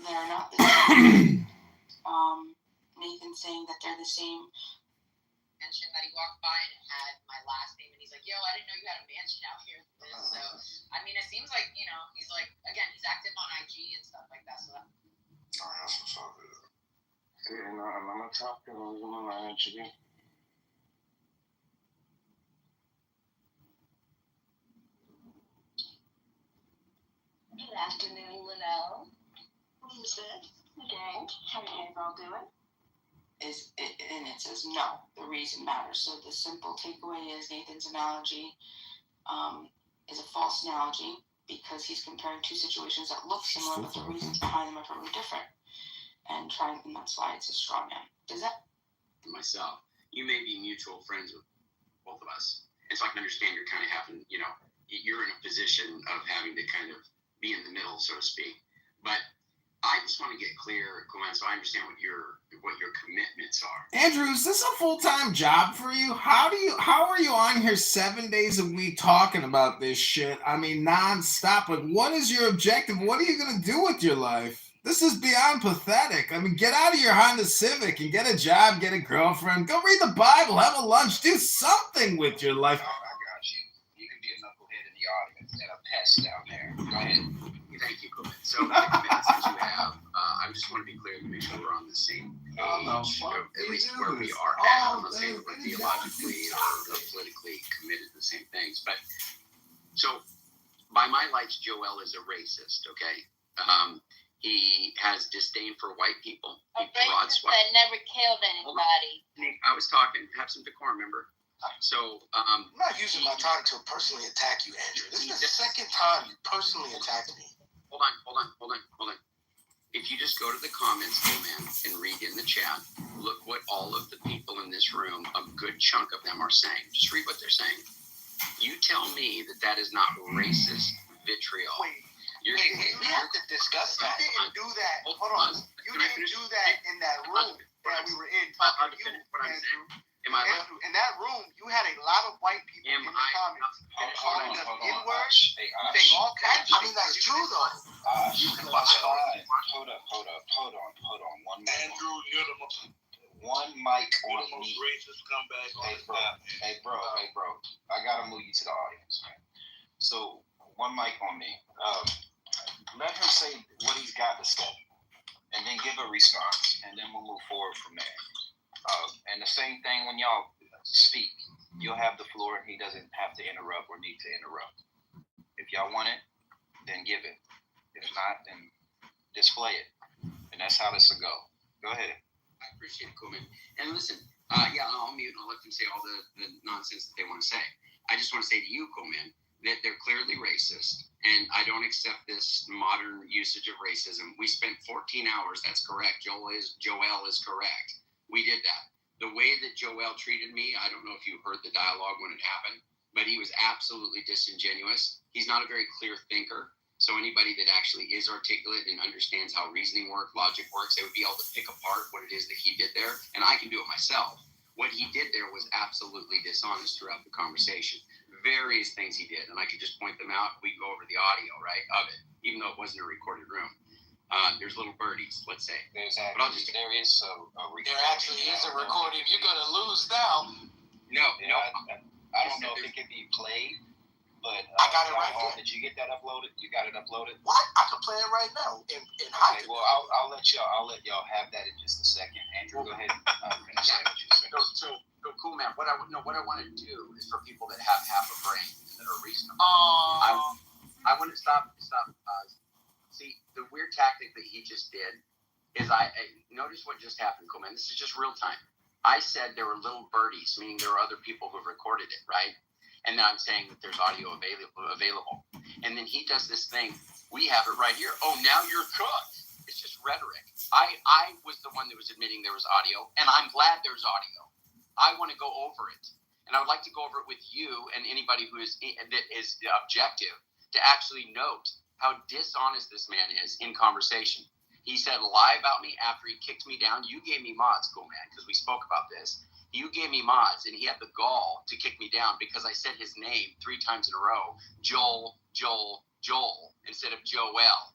they're not the same, Nathan saying that they're the same. Mentioned that he walked by and had my last name, and he's like, "Yo, I didn't know you had a mansion out here." So, I mean, it seems like, you know, he's like, again, he's active on IG and stuff like that. So. That's what's up. I'm gonna talk to him on IG. Good afternoon, Linnell. Who's this? Gang. How you all doing? And it says no. The reason matters. So the simple takeaway is Nathan's analogy is a false analogy because he's comparing two situations that look similar, but the reasons behind them are totally different. And that's why it's a straw man. Does that? Myself, you may be mutual friends with both of us, and so I can understand you're kind of having, you know, you're in a position of having to kind of be in the middle, so to speak. But I just want to get clear, Glenn, so I understand what your commitments are. Andrew, is this a full-time job for you? How are you on here 7 days a week talking about this shit? I mean, nonstop. Like, what is your objective? What are you gonna do with your life? This is beyond pathetic. I mean, get out of your Honda Civic and get a job, get a girlfriend, go read the Bible, have a lunch, do something with your life. I got you. You can be a knucklehead in the audience and a pest down there. Go ahead. Thank you, Glenn. So the commitments that you have, I just want to be clear to make sure we're on the same page, at least where we are at. I'm not saying that we're theologically or politically committed to the same things, but so by my lights, Joel is a racist. Okay. He has disdain for white people. A racist that never killed anybody. I was talking, have some decorum, remember? So, I'm not using my time to personally attack you, Andrew. This is the second time you personally attacked me. Hold on. If you just go to the comments, man, and read in the chat, look what all of the people in this room, a good chunk of them are saying. Just read what they're saying. You tell me that is not racist vitriol. We have to discuss that. You didn't do that. Hold on. You didn't do that in that room that we were in talking to you, Andrew. Andrew, in that room, you had a lot of white people in the comments calling us N-words, saying all kinds of things. I mean, that's true, though. You can watch fine. Hold on. 1 minute. Andrew, you're the most racist scumbag on this map. Hey, bro. I gotta move you to the audience, man. So, one mic on me. Let him say what he's got to say, and then give a response, and then we'll move forward from there. And the same thing when y'all speak. You'll have the floor, and he doesn't have to interrupt or need to interrupt. If y'all want it, then give it. If not, then display it. And that's how this will go. Go ahead. I appreciate it, cool, man. And listen, I'll mute and I'll let them say all the nonsense that they want to say. I just want to say to you, cool, man, that they're clearly racist, and I don't accept this modern usage of racism. We spent 14 hours. That's correct. Joel is correct. We did that. The way that Joel treated me, I don't know if you heard the dialogue when it happened, but he was absolutely disingenuous. He's not a very clear thinker. So anybody that actually is articulate and understands how reasoning works, logic works, they would be able to pick apart what it is that he did there. And I can do it myself. What he did there was absolutely dishonest throughout the conversation. Various things he did, and I could just point them out. We go over the audio, right, of it, even though it wasn't a recorded room. There's little birdies, let's say. There is some recording. There actually is a recording. You're gonna lose now. No. I don't know if it can be played, but I got it right here. Did you get that uploaded? You got it uploaded? What? I can play it right now. Okay, well, I'll let y'all have that in just a second. Andrew, go ahead. Finish that what you said. So cool, man. What I want to do is for people that have half a brain that are reasonable. I want to stop. See, the weird tactic that he just did is I notice what just happened, cool, man. This is just real time. I said there were little birdies, meaning there were other people who recorded it, right? And now I'm saying that there's audio available. And then he does this thing. We have it right here. Oh, now you're cooked. It's just rhetoric. I was the one that was admitting there was audio, and I'm glad there's audio. I want to go over it. And I would like to go over it with you and anybody that is objective to actually note how dishonest this man is in conversation. He said a lie about me after he kicked me down. You gave me mods, cool, man, because we spoke about this. You gave me mods, and he had the gall to kick me down because I said his name 3 times in a row, Joel, instead of Joel.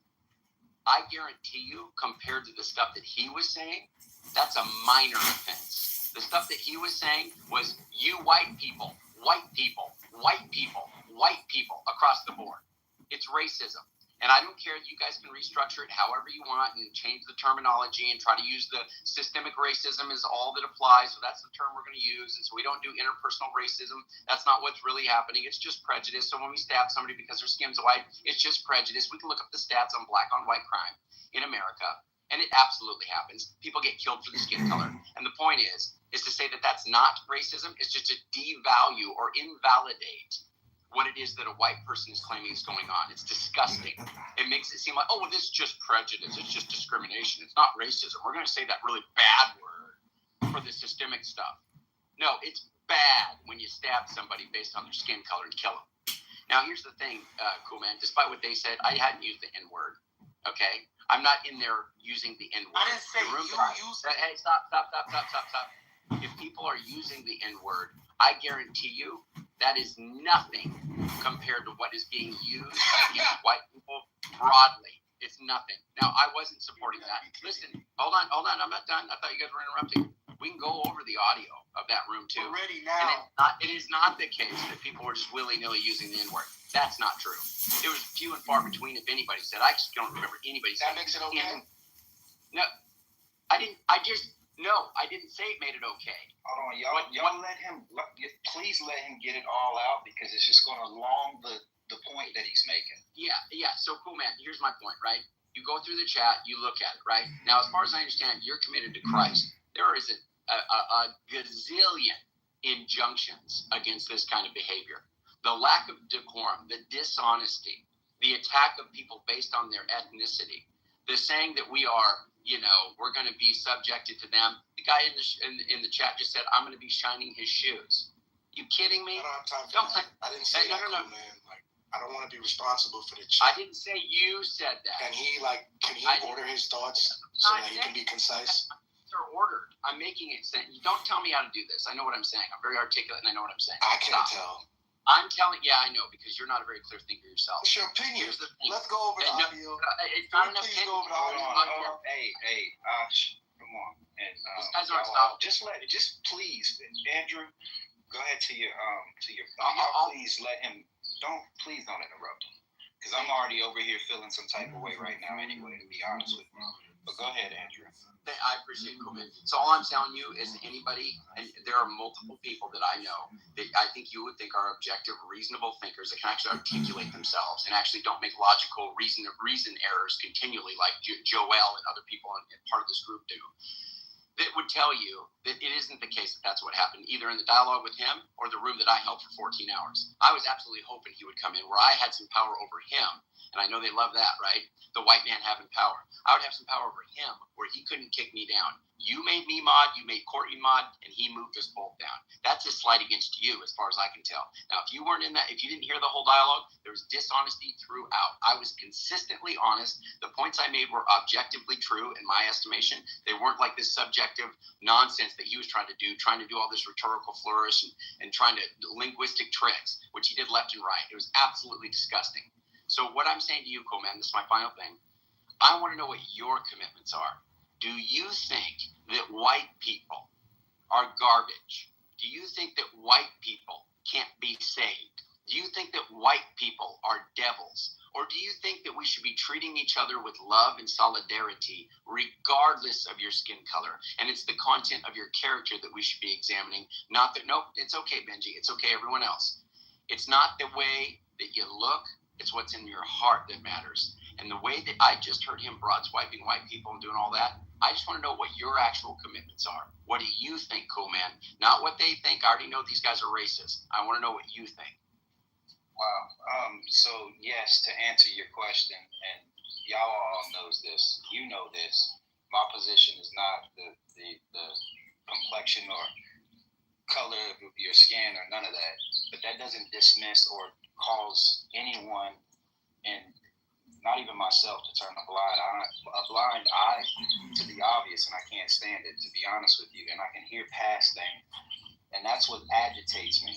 I guarantee you, compared to the stuff that he was saying, that's a minor offense. The stuff that he was saying was, you white people across the board. It's racism. And I don't care, you guys can restructure it however you want and change the terminology and try to use the systemic racism is all that applies. So that's the term we're going to use. And so we don't do interpersonal racism. That's not what's really happening. It's just prejudice. So when we stab somebody because their skin's white, it's just prejudice. We can look up the stats on black on white crime in America. And it absolutely happens. People get killed for the skin color. And the point is to say that that's not racism. It's just to devalue or invalidate what it is that a white person is claiming is going on. It's disgusting. It makes it seem like, oh, well, this is just prejudice. It's just discrimination. It's not racism. We're going to say that really bad word for the systemic stuff. No, it's bad when you stab somebody based on their skin color and kill them. Now, here's the thing, cool, man. Despite what they said, I hadn't used the N-word, okay? I'm not in there using the N-word. I didn't say you used it. Hey, stop. If people are using the N-word, I guarantee you that is nothing compared to what is being used against white people broadly. It's nothing. Now, I wasn't supporting that. Listen, hold on. I'm not done. I thought you guys were interrupting. We can go over the audio of that room, too. We're ready now. And it is not the case that people were just willy-nilly using the N-word. That's not true. It was few and far between if anybody said. I just don't remember anybody saying. That makes it okay? No, I didn't. I didn't say it made it okay. Hold on, y'all let him. Please let him get it all out because it's just going to long the point that he's making. Yeah. So cool, man. Here's my point, right? You go through the chat, you look at it, right? Now, as far as I understand, you're committed to Christ. There is a gazillion injunctions against this kind of behavior. The lack of decorum, the dishonesty, the attack of people based on their ethnicity, the saying that we are, we're going to be subjected to them. The guy in the chat just said, I'm going to be shining his shoes. You kidding me? I don't have time for that. I didn't say that, man. Like, I don't want to be responsible for the chat. I didn't say you said that. Can he order his thoughts so that he can be concise? They're ordered. I'm making it sense. You don't tell me how to do this. I know what I'm saying. I'm very articulate and I know what I'm saying. I can't tell. I'm telling. Yeah, I know because you're not a very clear thinker yourself. It's your opinion. Let's go over the audio. It's not enough. Please go over the audio. Hey, come on. And these guys aren't stopping. Just please, Andrew, go ahead to your y'all please let him. Please don't interrupt him because I'm already over here feeling some type of way right now anyway. To be honest with you, but go ahead, Andrew. I appreciate it, man. So all I'm telling you is anybody, and there are multiple people that I know that I think you would think are objective, reasonable thinkers that can actually articulate themselves and actually don't make logical reason errors continually like Joel and other people in part of this group do. That would tell you that it isn't the case that that's what happened, either in the dialogue with him or the room that I held for 14 hours. I was absolutely hoping he would come in where I had some power over him. And I know they love that, right? The white man having power. I would have some power over him where he couldn't kick me down. You made me mod, you made Courtney mod, and he moved us both down. That's a slight against you, as far as I can tell. Now, if you weren't in that, if you didn't hear the whole dialogue, there was dishonesty throughout. I was consistently honest. The points I made were objectively true in my estimation. They weren't like this subjective nonsense that he was trying to do all this rhetorical flourish and trying to linguistic tricks, which he did left and right. It was absolutely disgusting. So what I'm saying to you, Coleman, this is my final thing. I want to know what your commitments are. Do you think that white people are garbage? Do you think that white people can't be saved? Do you think that white people are devils? Or do you think that we should be treating each other with love and solidarity regardless of your skin color? And it's the content of your character that we should be examining. Not that, nope, it's okay, Benji. It's okay, everyone else. It's not the way that you look. It's what's in your heart that matters. And the way that I just heard him broad swiping white people and doing all that, I just want to know what your actual commitments are. What do you think, cool man? Not what they think. I already know these guys are racist. I want to know what you think. Wow. So yes, to answer your question, and y'all all knows this. You know this. My position is not the complexion or color of your skin or none of that. But that doesn't dismiss or cause anyone, and not even myself, to turn a blind eye to the obvious, and I can't stand it, to be honest with you. And I can hear past things, and that's what agitates me.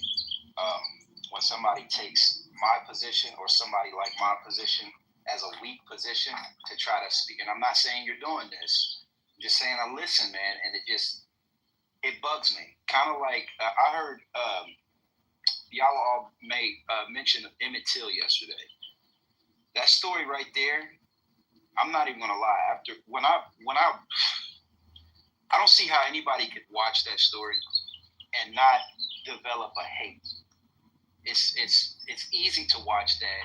When somebody takes my position or somebody like my position as a weak position to try to speak, and I'm not saying you're doing this, I'm just saying I listen, man, and it bugs me. Kind of like I heard y'all all made mention of Emmett Till yesterday. That story right there, I'm not even gonna lie. After when I don't see how anybody could watch that story and not develop a hate. It's easy to watch that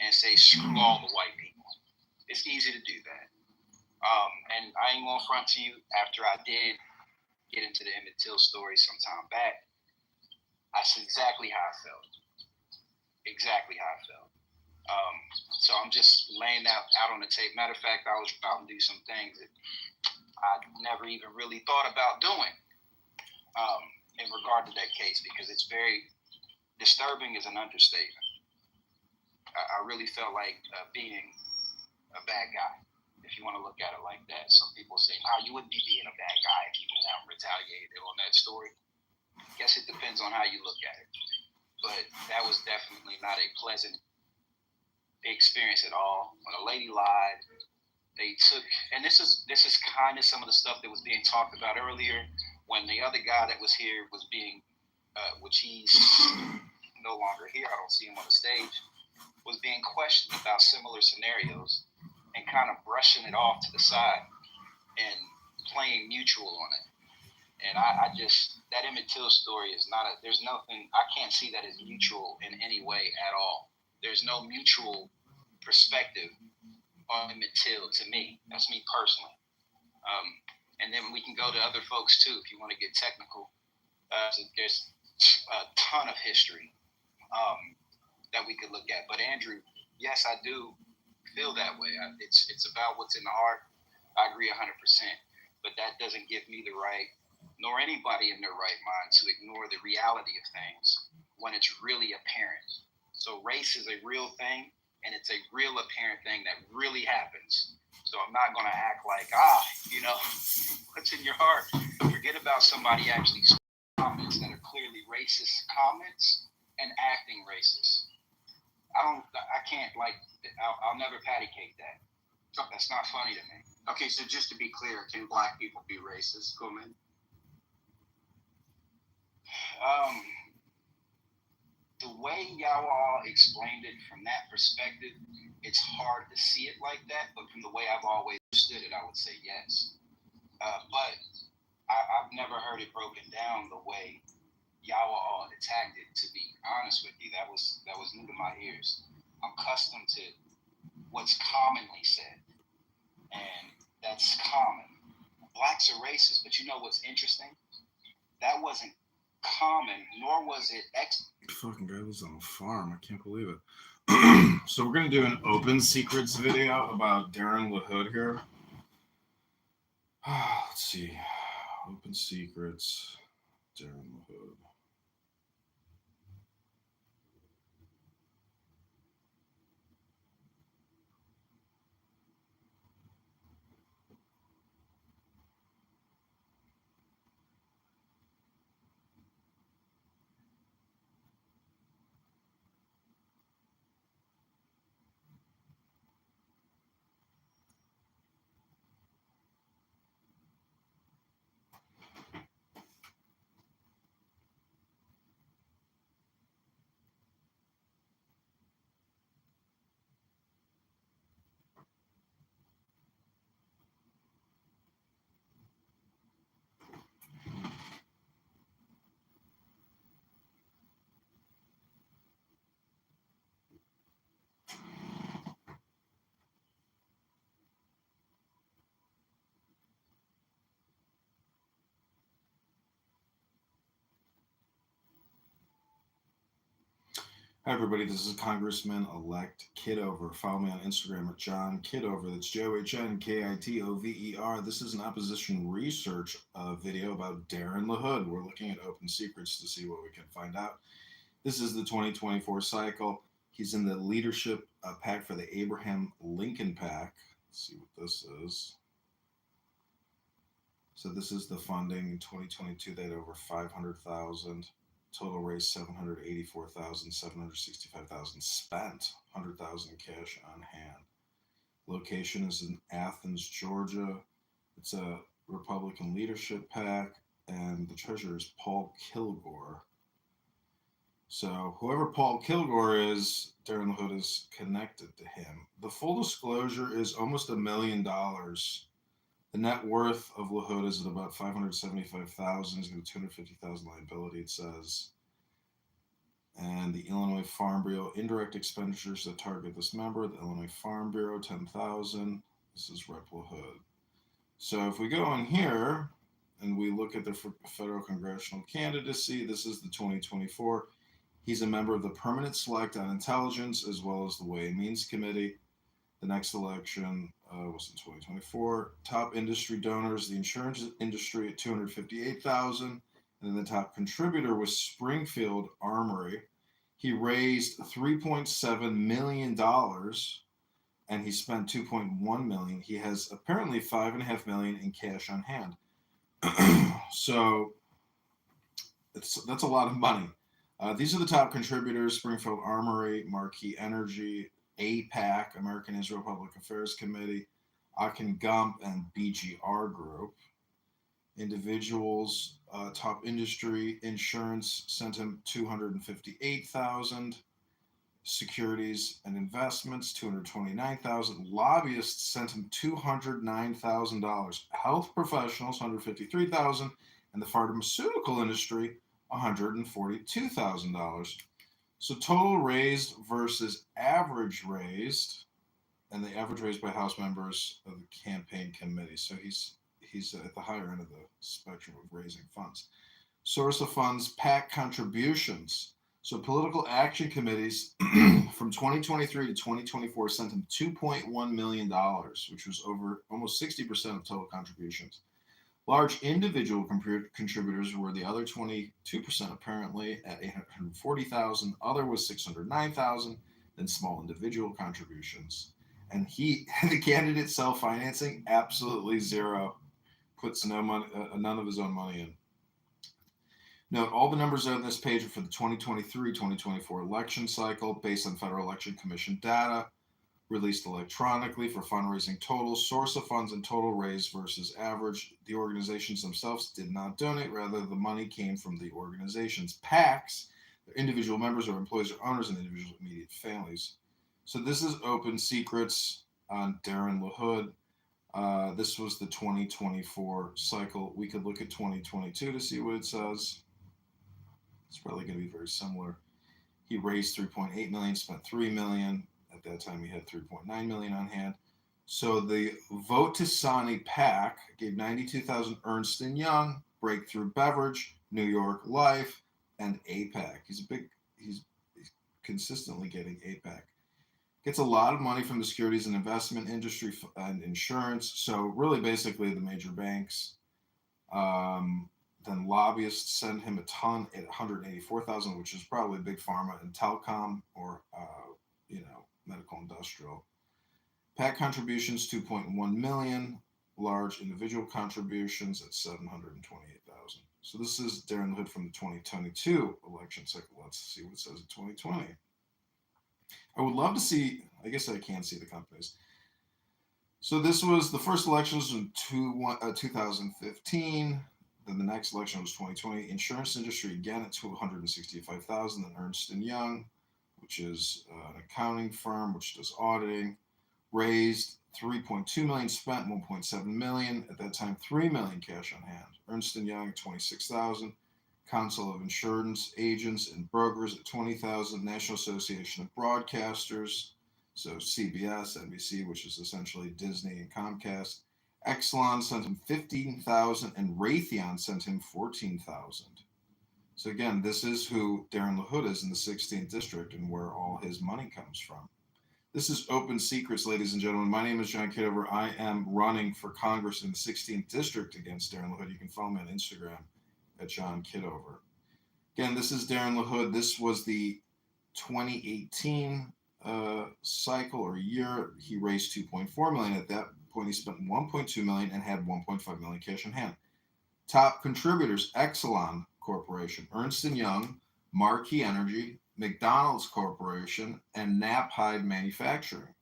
and say screw all the white people. It's easy to do that. And I ain't gonna front to you. After I did get into the Emmett Till story some time back, I see exactly how I felt. Exactly how I felt. So I'm just laying that out on the tape. Matter of fact, I was about to do some things that I never even really thought about doing in regard to that case, because it's very disturbing is an understatement. I really felt like being a bad guy, if you want to look at it like that. Some people say, no, you wouldn't be being a bad guy if you went out and retaliated on that story. I guess it depends on how you look at it. But that was definitely not a pleasant experience at all. When a lady lied, they took, and this is kind of some of the stuff that was being talked about earlier when the other guy that was here was being, which he's no longer here, I don't see him on the stage, was being questioned about similar scenarios and kind of brushing it off to the side and playing mutual on it. And I just, that Emmett Till story is not there's nothing, I can't see that as mutual in any way at all. There's no mutual perspective on Emmett Till to me. That's me personally. And then we can go to other folks too if you want to get technical. So there's a ton of history that we could look at. But Andrew, yes, I do feel that way. It's about what's in the heart. I agree 100%. But that doesn't give me the right, nor anybody in their right mind, to ignore the reality of things when it's really apparent. So race is a real thing, and it's a real apparent thing that really happens. So I'm not going to act like, what's in your heart? Forget about somebody actually comments that are clearly racist comments and acting racist. I'll never patty cake that. That's not funny to me. Okay, so just to be clear, can black people be racist, Coleman? The way y'all all explained it from that perspective, it's hard to see it like that, but from the way I've always understood it, I would say yes. But I've never heard it broken down the way y'all all attacked it, to be honest with you. That was new to my ears. I'm accustomed to what's commonly said, and that's common. Blacks are racist, but you know what's interesting? That wasn't common, nor was it Fucking guy lives on a farm. I can't believe it. So we're gonna do an open secrets video about Darren LaHood here. let's see. Open Secrets, Darren LaHood. Hi, everybody. This is Congressman-elect Kitover. Follow me on Instagram at John Kitover. That's JOHNKITOVER. This is an opposition research video about Darren LaHood. We're looking at open secrets to see what we can find out. This is the 2024 cycle. He's in the leadership pack for the Abraham Lincoln PAC. Let's see what this is. So this is the funding. In 2022, they had over 500,000. Total raise 784,000, 765,000 spent, 100,000 cash on hand. Location is in Athens, Georgia. It's a Republican leadership PAC, and the treasurer is Paul Kilgore. So whoever Paul Kilgore is, Darren LaHood is connected to him. The full disclosure is almost $1 million. The net worth of LaHood is at about $575,000. He's got a $250,000 liability, it says. And the Illinois Farm Bureau indirect expenditures that target this member, the Illinois Farm Bureau, $10,000. This is Rep LaHood. So if we go in here and we look at the federal congressional candidacy, this is the 2024. He's a member of the Permanent Select on Intelligence as well as the Way and Means Committee. The next election was in 2024. Top industry donors, the insurance industry at $258,000, and then the top contributor was Springfield Armory. He raised $3.7 million, and he spent $2.1 million. He has apparently $5.5 million in cash on hand. So that's a lot of money. These are the top contributors: Springfield Armory, Marquee Energy, APAC, American Israel Public Affairs Committee, Akin Gump, and BGR Group. Individuals, top industry, insurance sent him $258,000. Securities and investments, $229,000. Lobbyists sent him $209,000. Health professionals, $153,000, and the pharmaceutical industry, $142,000. So total raised versus average raised, and the average raised by House members of the campaign committee. So he's at the higher end of the spectrum of raising funds. Source of funds, PAC contributions. So political action committees from 2023 to 2024 sent him $2.1 million, which was over almost 60% of total contributions. Large individual contributors were the other 22%, apparently, at $840,000. Other was $609,000. Then small individual contributions. And the candidate self-financing, absolutely zero. Puts no money, none of his own money in. Note, all the numbers on this page are for the 2023-2024 election cycle based on Federal Election Commission data, released electronically for fundraising totals, source of funds, and total raised versus average. The organizations themselves did not donate. Rather, the money came from the organizations. PACs, their individual members or employees or owners and individual immediate families. So this is open secrets on Darren LaHood. This was the 2024 cycle. We could look at 2022 to see what it says. It's probably going to be very similar. He raised $3.8 million, spent $3 million. At that time, he had $3.9 million on hand. So the Vote to Sani PAC gave $92,000. Ernst & Young, Breakthrough Beverage, New York Life, and APAC. He's consistently getting APAC. Gets a lot of money from the securities and investment industry and insurance. So really, basically, the major banks Then lobbyists send him a ton at 184,000, which is probably big pharma and telecom or medical industrial. PAC contributions 2.1 million. Large individual contributions at 728,000. So this is Darren LaHood from the 2022 election cycle. Let's see what it says in 2020. I would love to see. I guess I can't see the companies. So this was the first elections in 2015. Then the next election was 2020. Insurance industry again at 265,000. Then Ernst & Young, which is an accounting firm which does auditing, raised 3.2 million, spent 1.7 million. At that time, 3 million cash on hand. Ernst & Young at 26,000. Council of Insurance Agents and Brokers at 20,000. National Association of Broadcasters, so CBS, NBC, which is essentially Disney and Comcast. Exelon sent him 15,000, and Raytheon sent him 14,000. So again, this is who Darren LaHood is in the 16th district and where all his money comes from. This is Open Secrets, ladies and gentlemen. My name is John Kitover. I am running for Congress in the 16th district against Darren LaHood. You can follow me on Instagram at John Kitover. Again, this is Darren LaHood. This was the 2018 cycle or year. He raised 2.4 million. At that point, he spent 1.2 million and had 1.5 million cash in hand. Top contributors: Exelon Corporation, Ernst & Young, Marquee Energy, McDonald's Corporation, and Knapheide Manufacturing.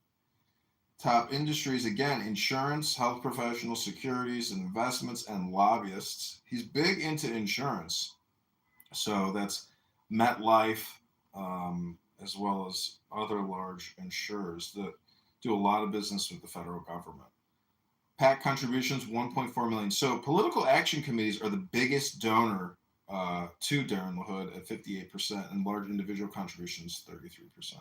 Top industries, again, insurance, health professionals, securities, investments, and lobbyists. He's big into insurance. So that's MetLife, as well as other large insurers that do a lot of business with the federal government. PAC contributions, 1.4 million. So political action committees are the biggest donor to Darren LaHood at 58%, and large individual contributions, 33%.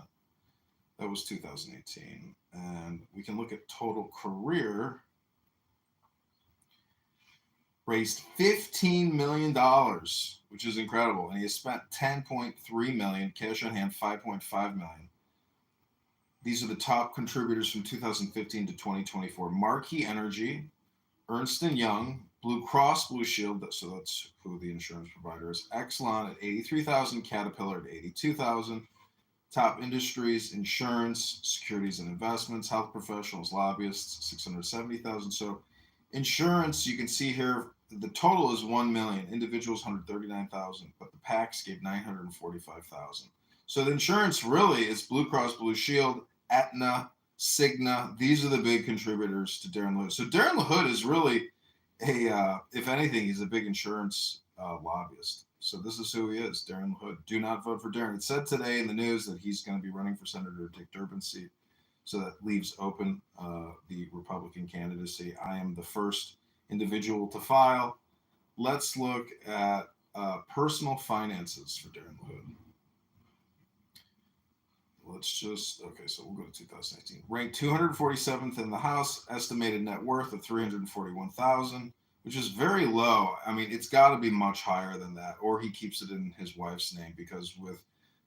That was 2018. And we can look at total career. Raised $15 million, which is incredible. And he has spent $10.3 million, cash on hand, $5.5 million. These are the top contributors from 2015 to 2024. Marquee Energy, Ernst & Young, Blue Cross Blue Shield, so that's who the insurance provider is. Exelon at 83,000, Caterpillar at 82,000. Top industries: insurance, securities and investments, health professionals, lobbyists, 670,000. So insurance, you can see here, the total is 1 million. Individuals, 139,000, but the PACs gave 945,000. So the insurance really is Blue Cross Blue Shield, Aetna, Cigna. These are the big contributors to Darren LaHood. So Darren LaHood is really if anything, he's a big insurance lobbyist. So this is who he is, Darren LaHood. Do not vote for Darren. It said today in the news that he's going to be running for Senator Dick Durbin's seat. So that leaves open the Republican candidacy. I am the first individual to file. Let's look at personal finances for Darren LaHood. So we'll go to 2018. Ranked 247th in the House, estimated net worth of $341,000, which is very low. I mean, it's got to be much higher than that, or he keeps it in his wife's name, because with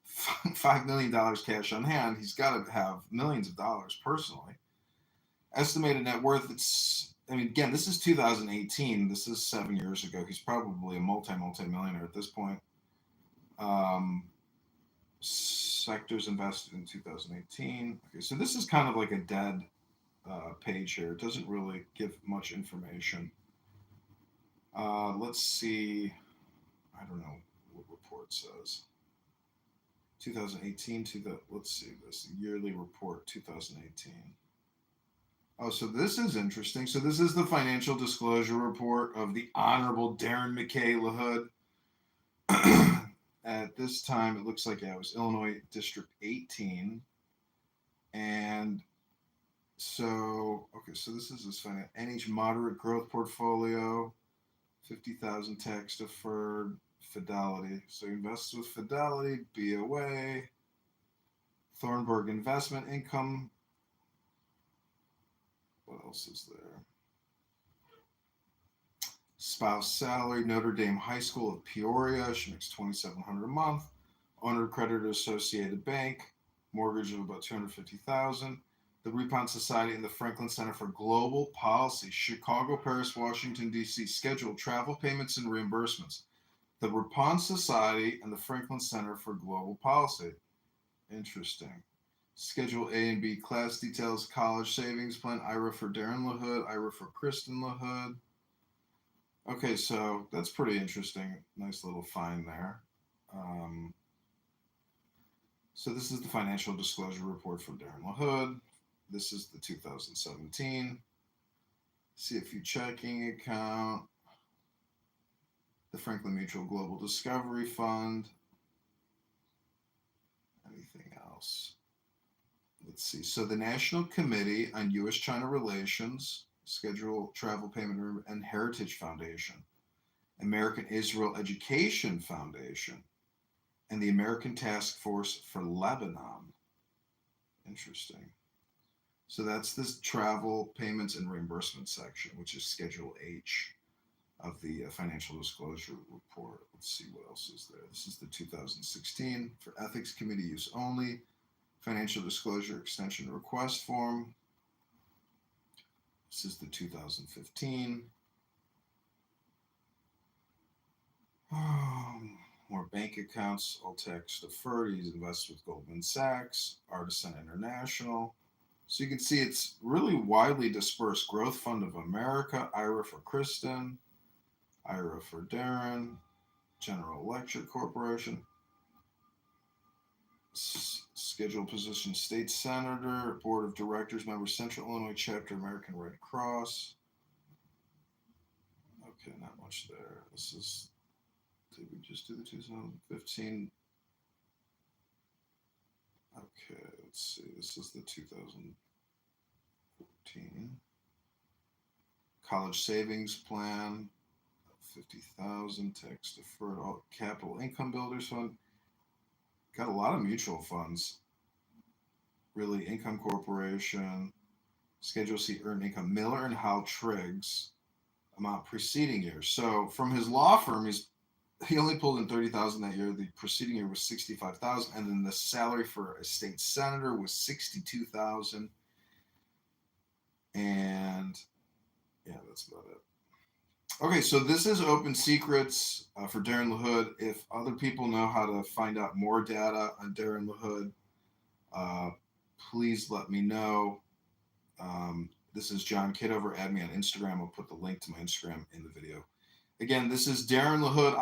$5 million cash on hand, he's got to have millions of dollars personally. Estimated net worth, again, this is 2018. This is 7 years ago. He's probably a multi-millionaire at this point. Sectors invested in 2018. Okay, so this is kind of like a dead page here. It doesn't really give much information. Let's see. I don't know what report says. 2018 let's see this yearly report 2018. Oh, so this is interesting. So this is the financial disclosure report of the Honorable Darren McKay LaHood. At this time, it looks like it was Illinois District 18. And so this is his NH moderate growth portfolio, 50,000 tax deferred, Fidelity. So he invests with Fidelity, BOA, Thornburg Investment Income. What else is there? Spouse salary, Notre Dame High School of Peoria. She makes $2,700 a month. Owner creditor Associated Bank. Mortgage of about $250,000. the Ripon Society, and the Franklin Center for Global Policy. Chicago, Paris, Washington, D.C. schedule travel payments and reimbursements. The Ripon Society and the Franklin Center for Global Policy. Interesting. Schedule A and B class details, college savings plan, IRA for Darren LaHood, IRA for Kristen LaHood. Okay, so that's pretty interesting. Nice little find there. So this is the financial disclosure report for Darren LaHood. This is the 2017 CFU checking account, the Franklin Mutual Global Discovery Fund. Anything else? Let's see. So the National Committee on U.S.-China Relations, Schedule Travel Payment and Heritage Foundation, American Israel Education Foundation, and the American Task Force for Lebanon. Interesting. So that's this travel payments and reimbursement section, which is Schedule H of the financial disclosure report. Let's see what else is there. This is the 2016 for Ethics Committee use only. Financial disclosure extension request form. This is the 2015. More bank accounts, all tax deferred. He's invested with Goldman Sachs, Artisan International. So you can see it's really widely dispersed. Growth Fund of America, IRA for Kristen, IRA for Darren, General Electric Corporation. Scheduled position, State Senator, Board of Directors, member, Central Illinois Chapter, American Red Cross. Okay, not much there. This is, did we just do the 2015? Okay, let's see. This is the 2014. College Savings Plan, 50,000, tax deferred, all Capital Income Builders Fund. Got a lot of mutual funds. Really, Income Corporation, Schedule C earned income, Miller and Howe Triggs, amount preceding year. So from his law firm, he only pulled in 30,000 that year. The preceding year was 65,000, and then the salary for a state senator was 62,000. And yeah, that's about it. Okay, so this is Open Secrets for Darren LaHood. If other people know how to find out more data on Darren LaHood, please let me know. This is John Kitover. Add me on Instagram. I'll put the link to my Instagram in the video. Again, this is Darren LaHood,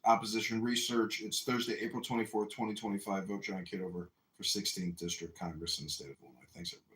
Opposition Research. It's Thursday, April 24th, 2025. Vote John Kitover for 16th District Congress in the state of Illinois. Thanks, everybody.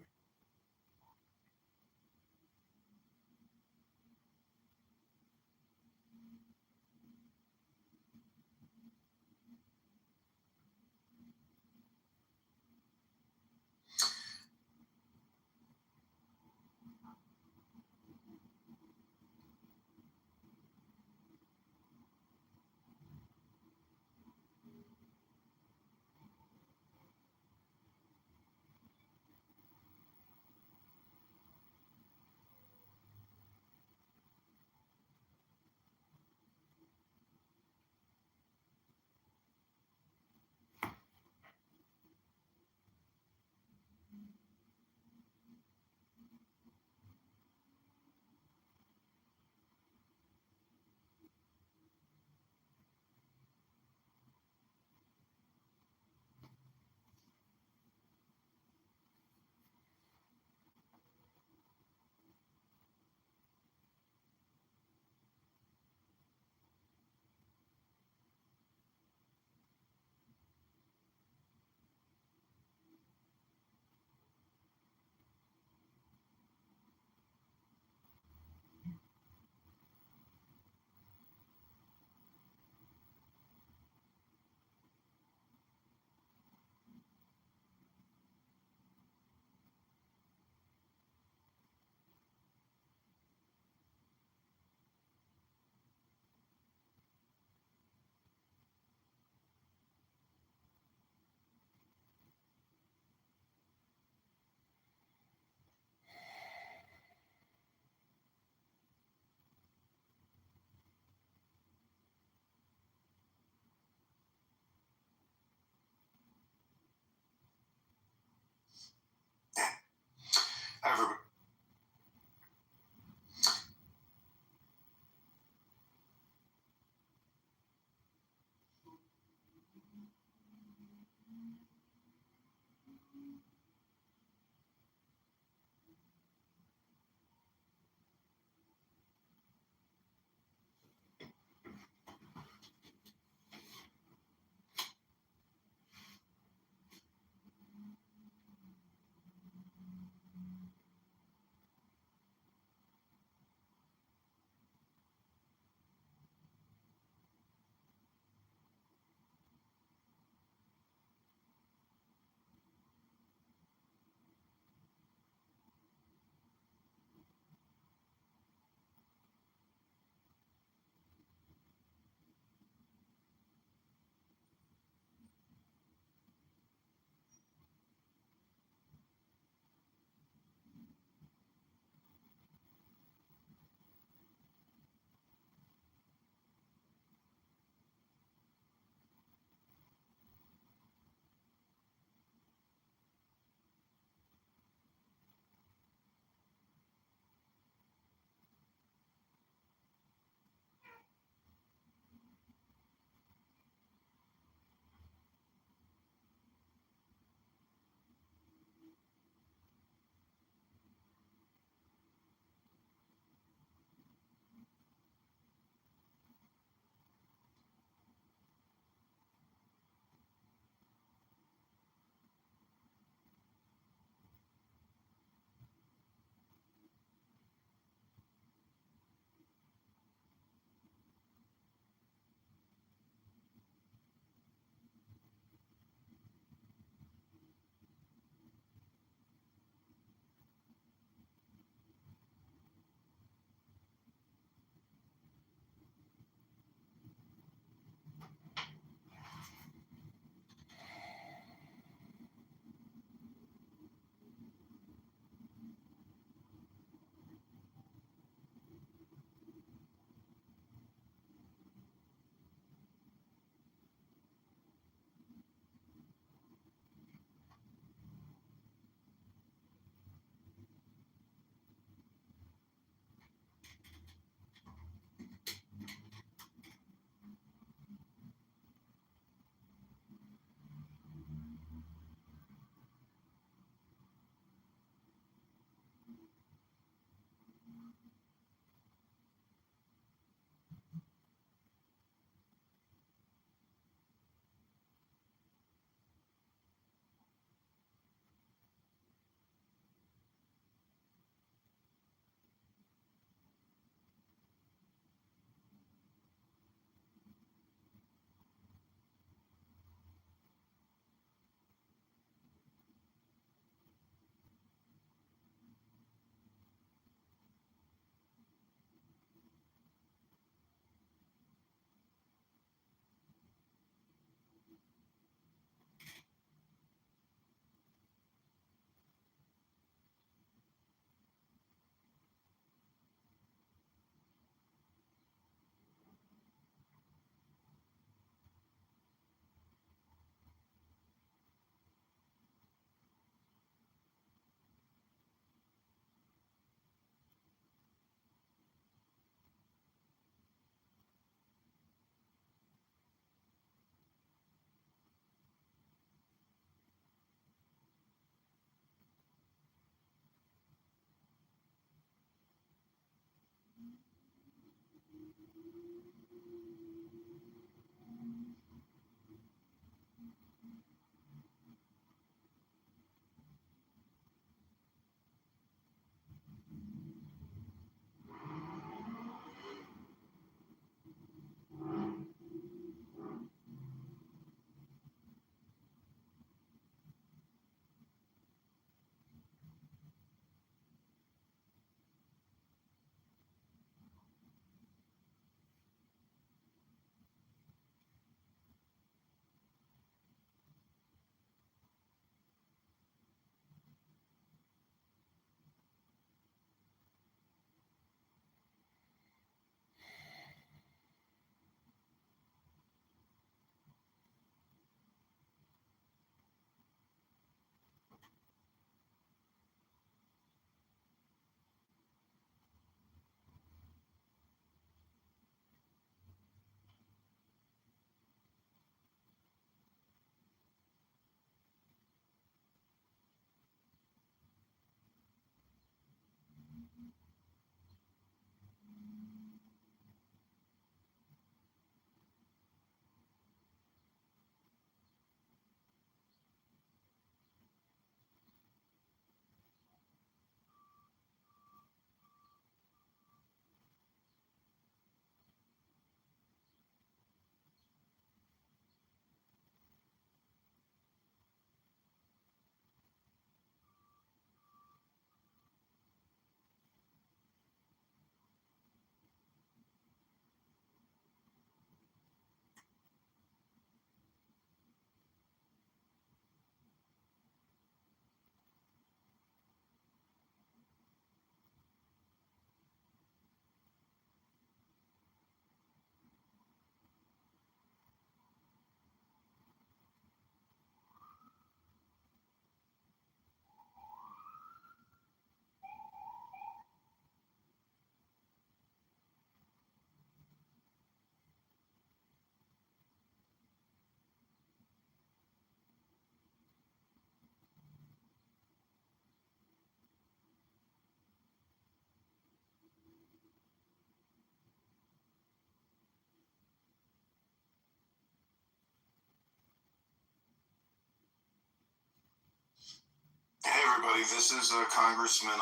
Hey everybody, this is Congressman.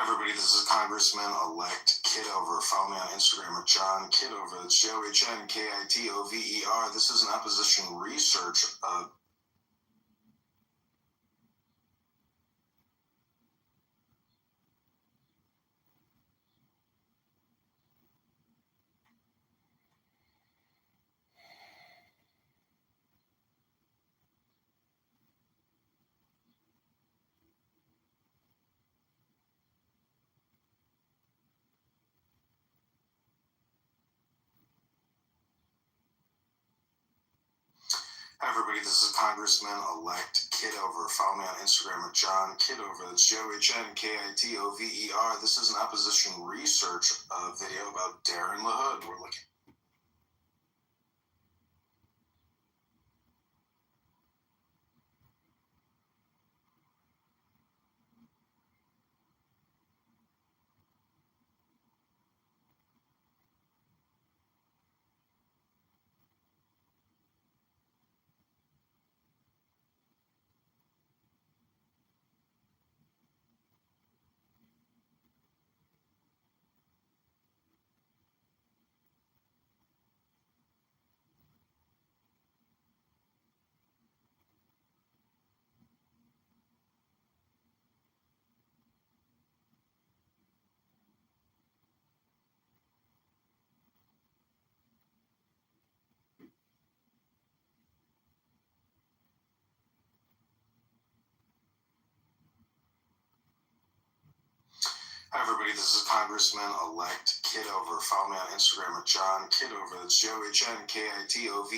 Hi everybody, this is Congressman-elect Kitover. Follow me on Instagram at John Kitover. That's JohnKitover. This is an opposition research. Hi everybody, this is Congressman-elect Kitover. Follow me on Instagram at John Kitover. That's JohnKitover. This is an opposition research video about Darren LaHood. We're looking. Hi everybody, this is Congressman-elect Kitover. Follow me on Instagram at John Kitover. That's JohnKitover.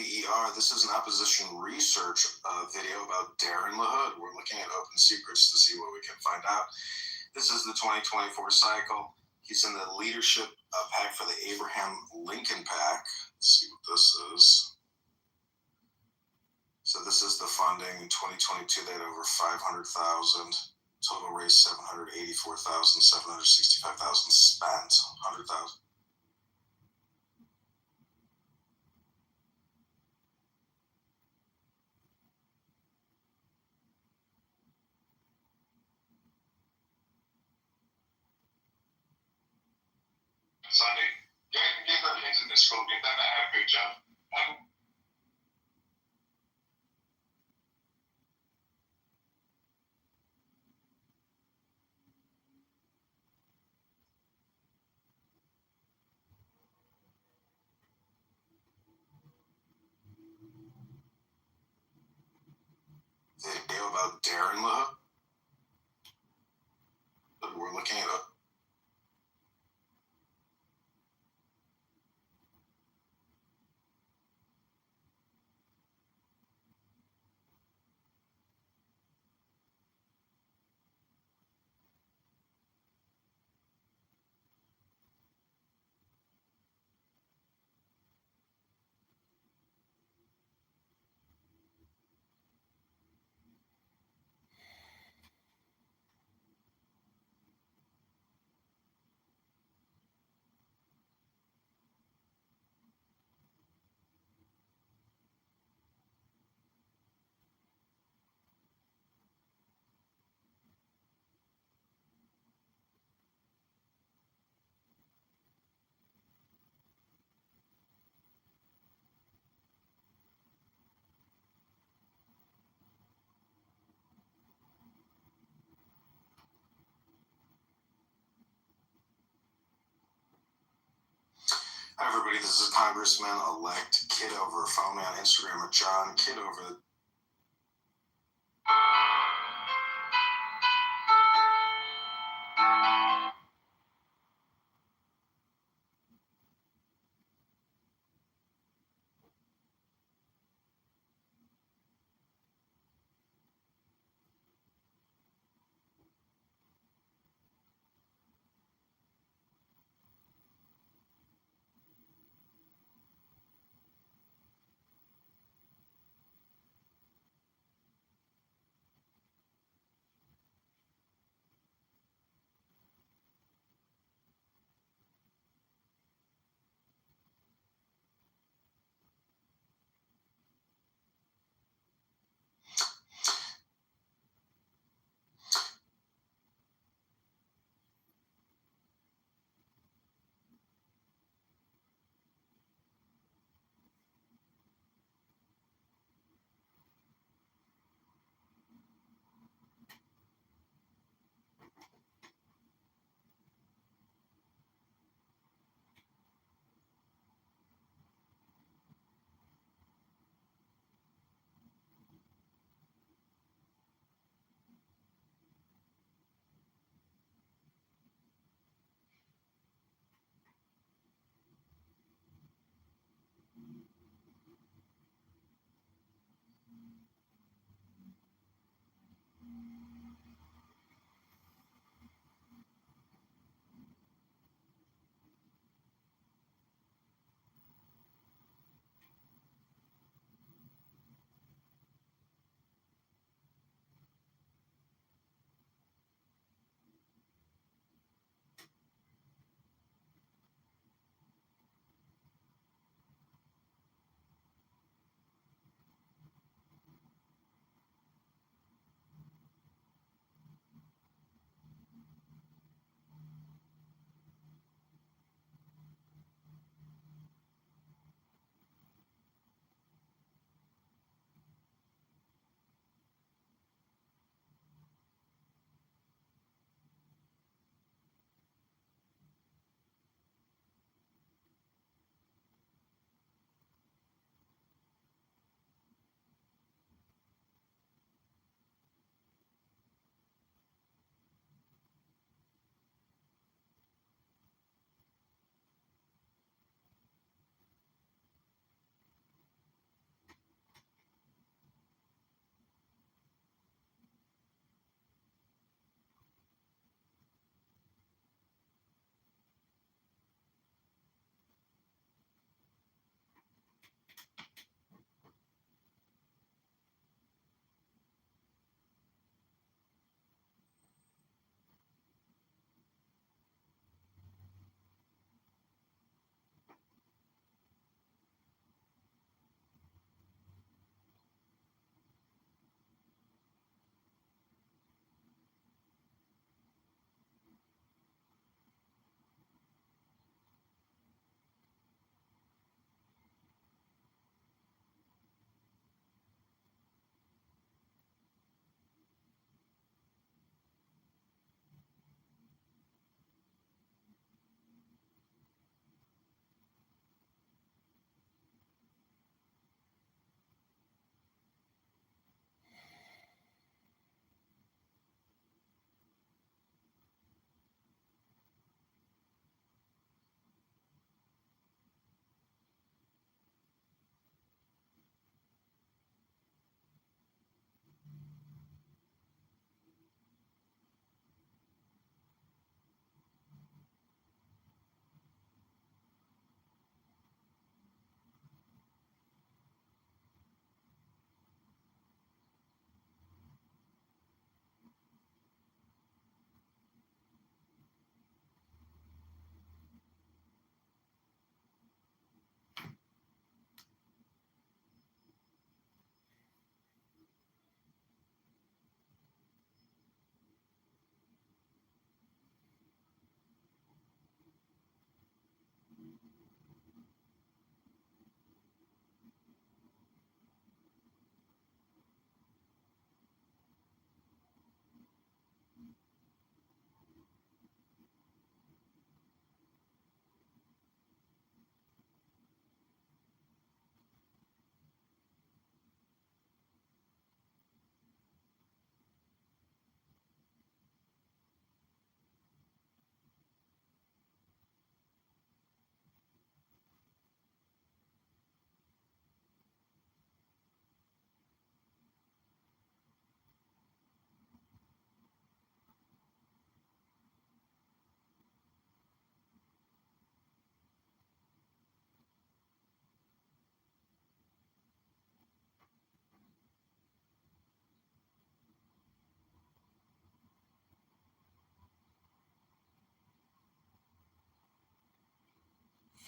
This is an opposition research video about Darren LaHood. We're looking at open secrets to see what we can find out. This is the 2024 cycle. He's in the leadership pack for the Abraham Lincoln PAC. Let's see what this is. So this is the funding. In 2022, they had over 500,000. Total raise 784,000, 765,000 spent, 100,000. Sunday, get the things in the school, get them to have a great job. Video about Darren LaHood. We're looking at it. Hi everybody, this is Congressman-elect Kitover. Follow me on Instagram at John Kitover.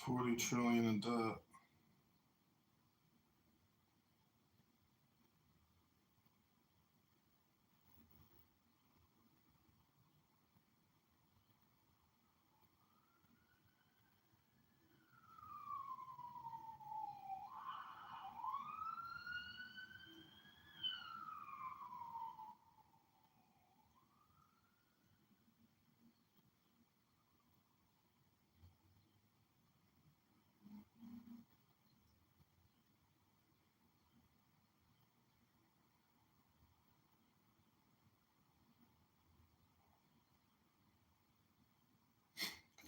$40 trillion in debt.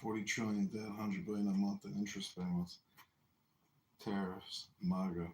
$40 trillion debt, $100 billion a month in interest payments, tariffs, MAGA.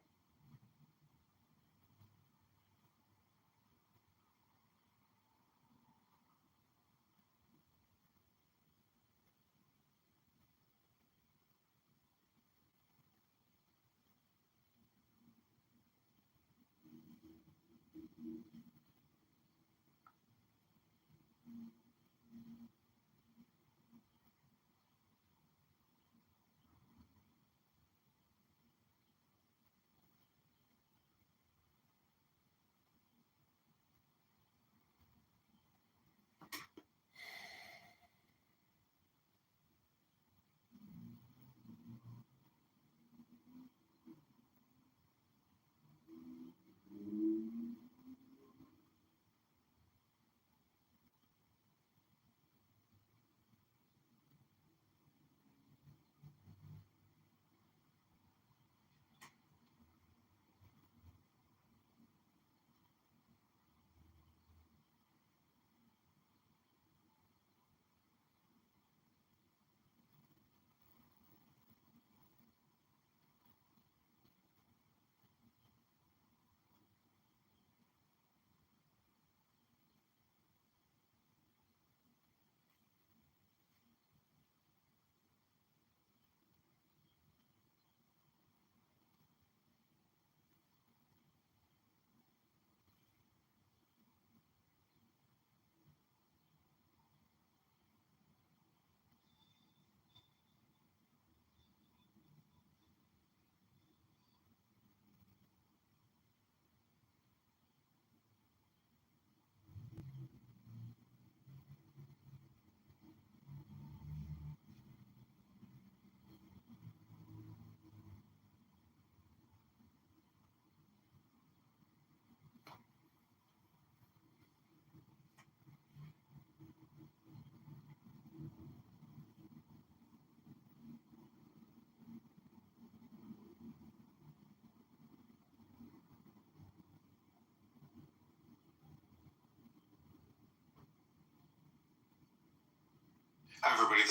Hi everybody,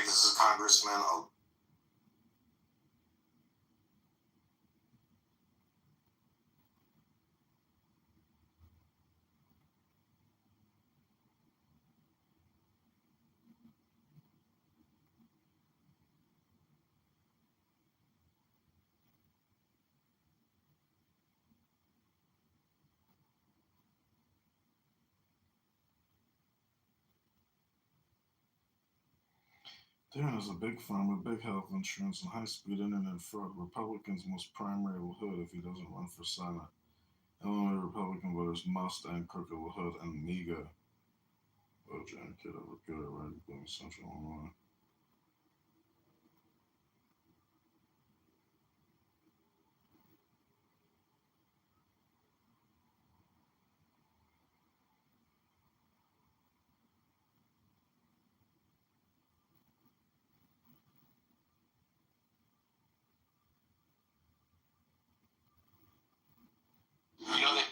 this is Congressman. Darren is a big farm with big health insurance and high-speed internet fraud. Republicans' most primary LaHood if he doesn't run for Senate. Illinois Republican voters must end crooked LaHood and MEGA. Vote Jan Kitover, good at right, Central Illinois. You know, they,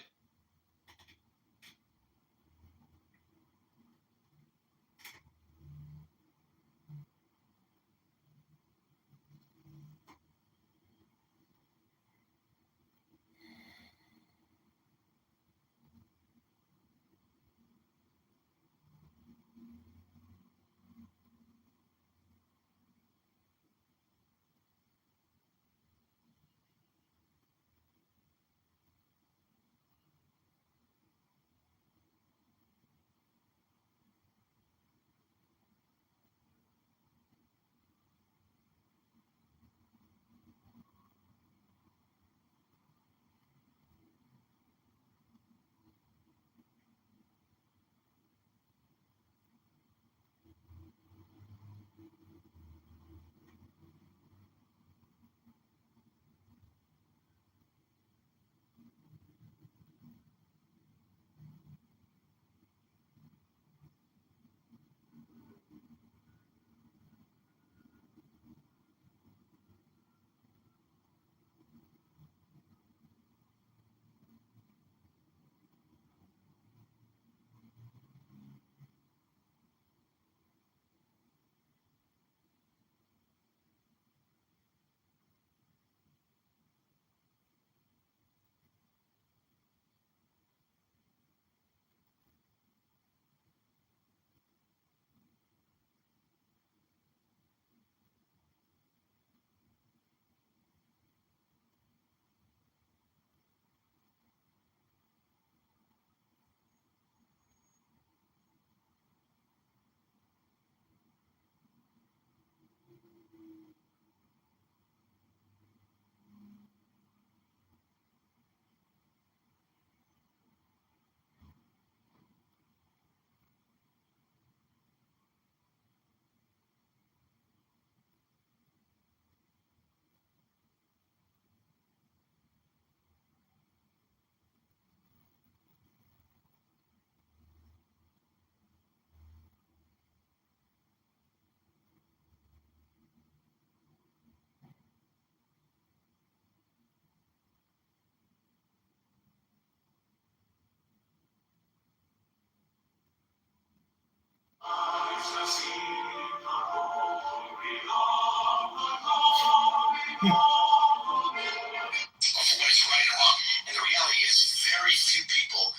what is right or wrong. And the reality is, very few people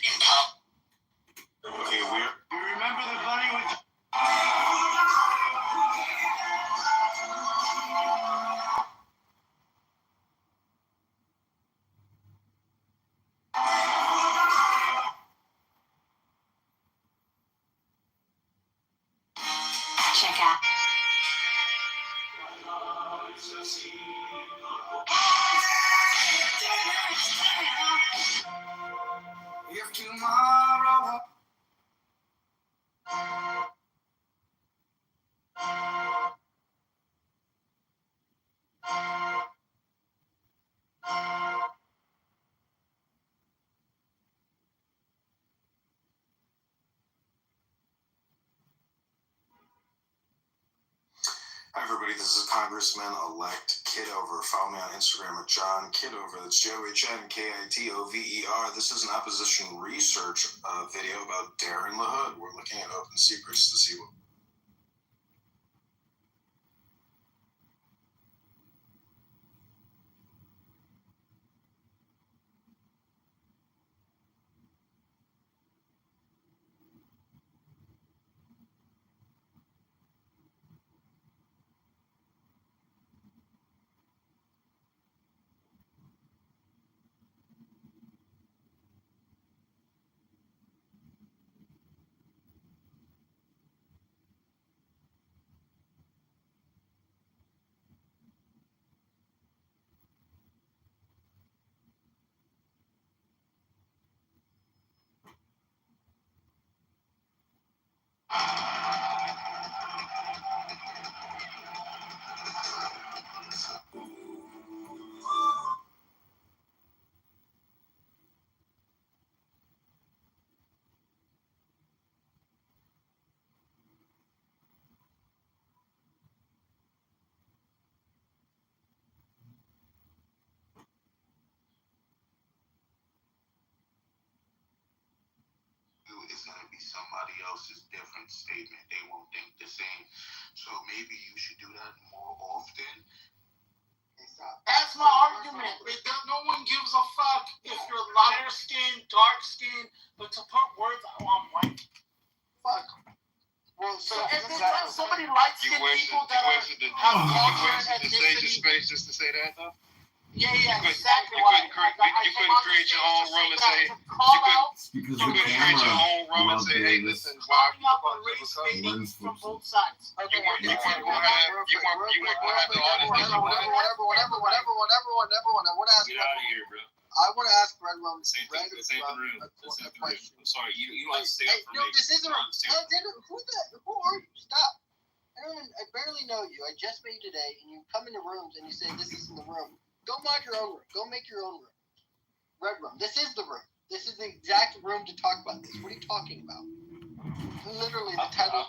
in power. Okay, we're. You remember the bunny with. Check out. If tomorrow. Hi, everybody. This is Congressman-elect Kitover. Follow me on Instagram at John Kitover. That's JohnKitover. This is an opposition research video about Darren LaHood. We're looking at open secrets to see what. be somebody else's different statement. They won't think the same. So maybe you should do that more often. That's my argument. No one gives a fuck if you're lighter skinned, dark skinned, but to put words out on white, fuck. Well, so if there's somebody light skinned people that have culture and ethnicity. Space just to say that though? Yeah, exactly. You couldn't create your own room and say Because the camera loved Davis. Calling out the race baiting from both sides. Okay, whatever. I want to ask Red Rum. This ain't the room. I'm sorry, you don't have to stay up for me. No, this isn't. Who are you? Stop. I barely know you. I just met you today, and you come into rooms and you say this isn't the room. Go mod your own room. Go make your own room. Red Room. This is the room. This is the exact room to talk about this. What are you talking about? Literally, the title.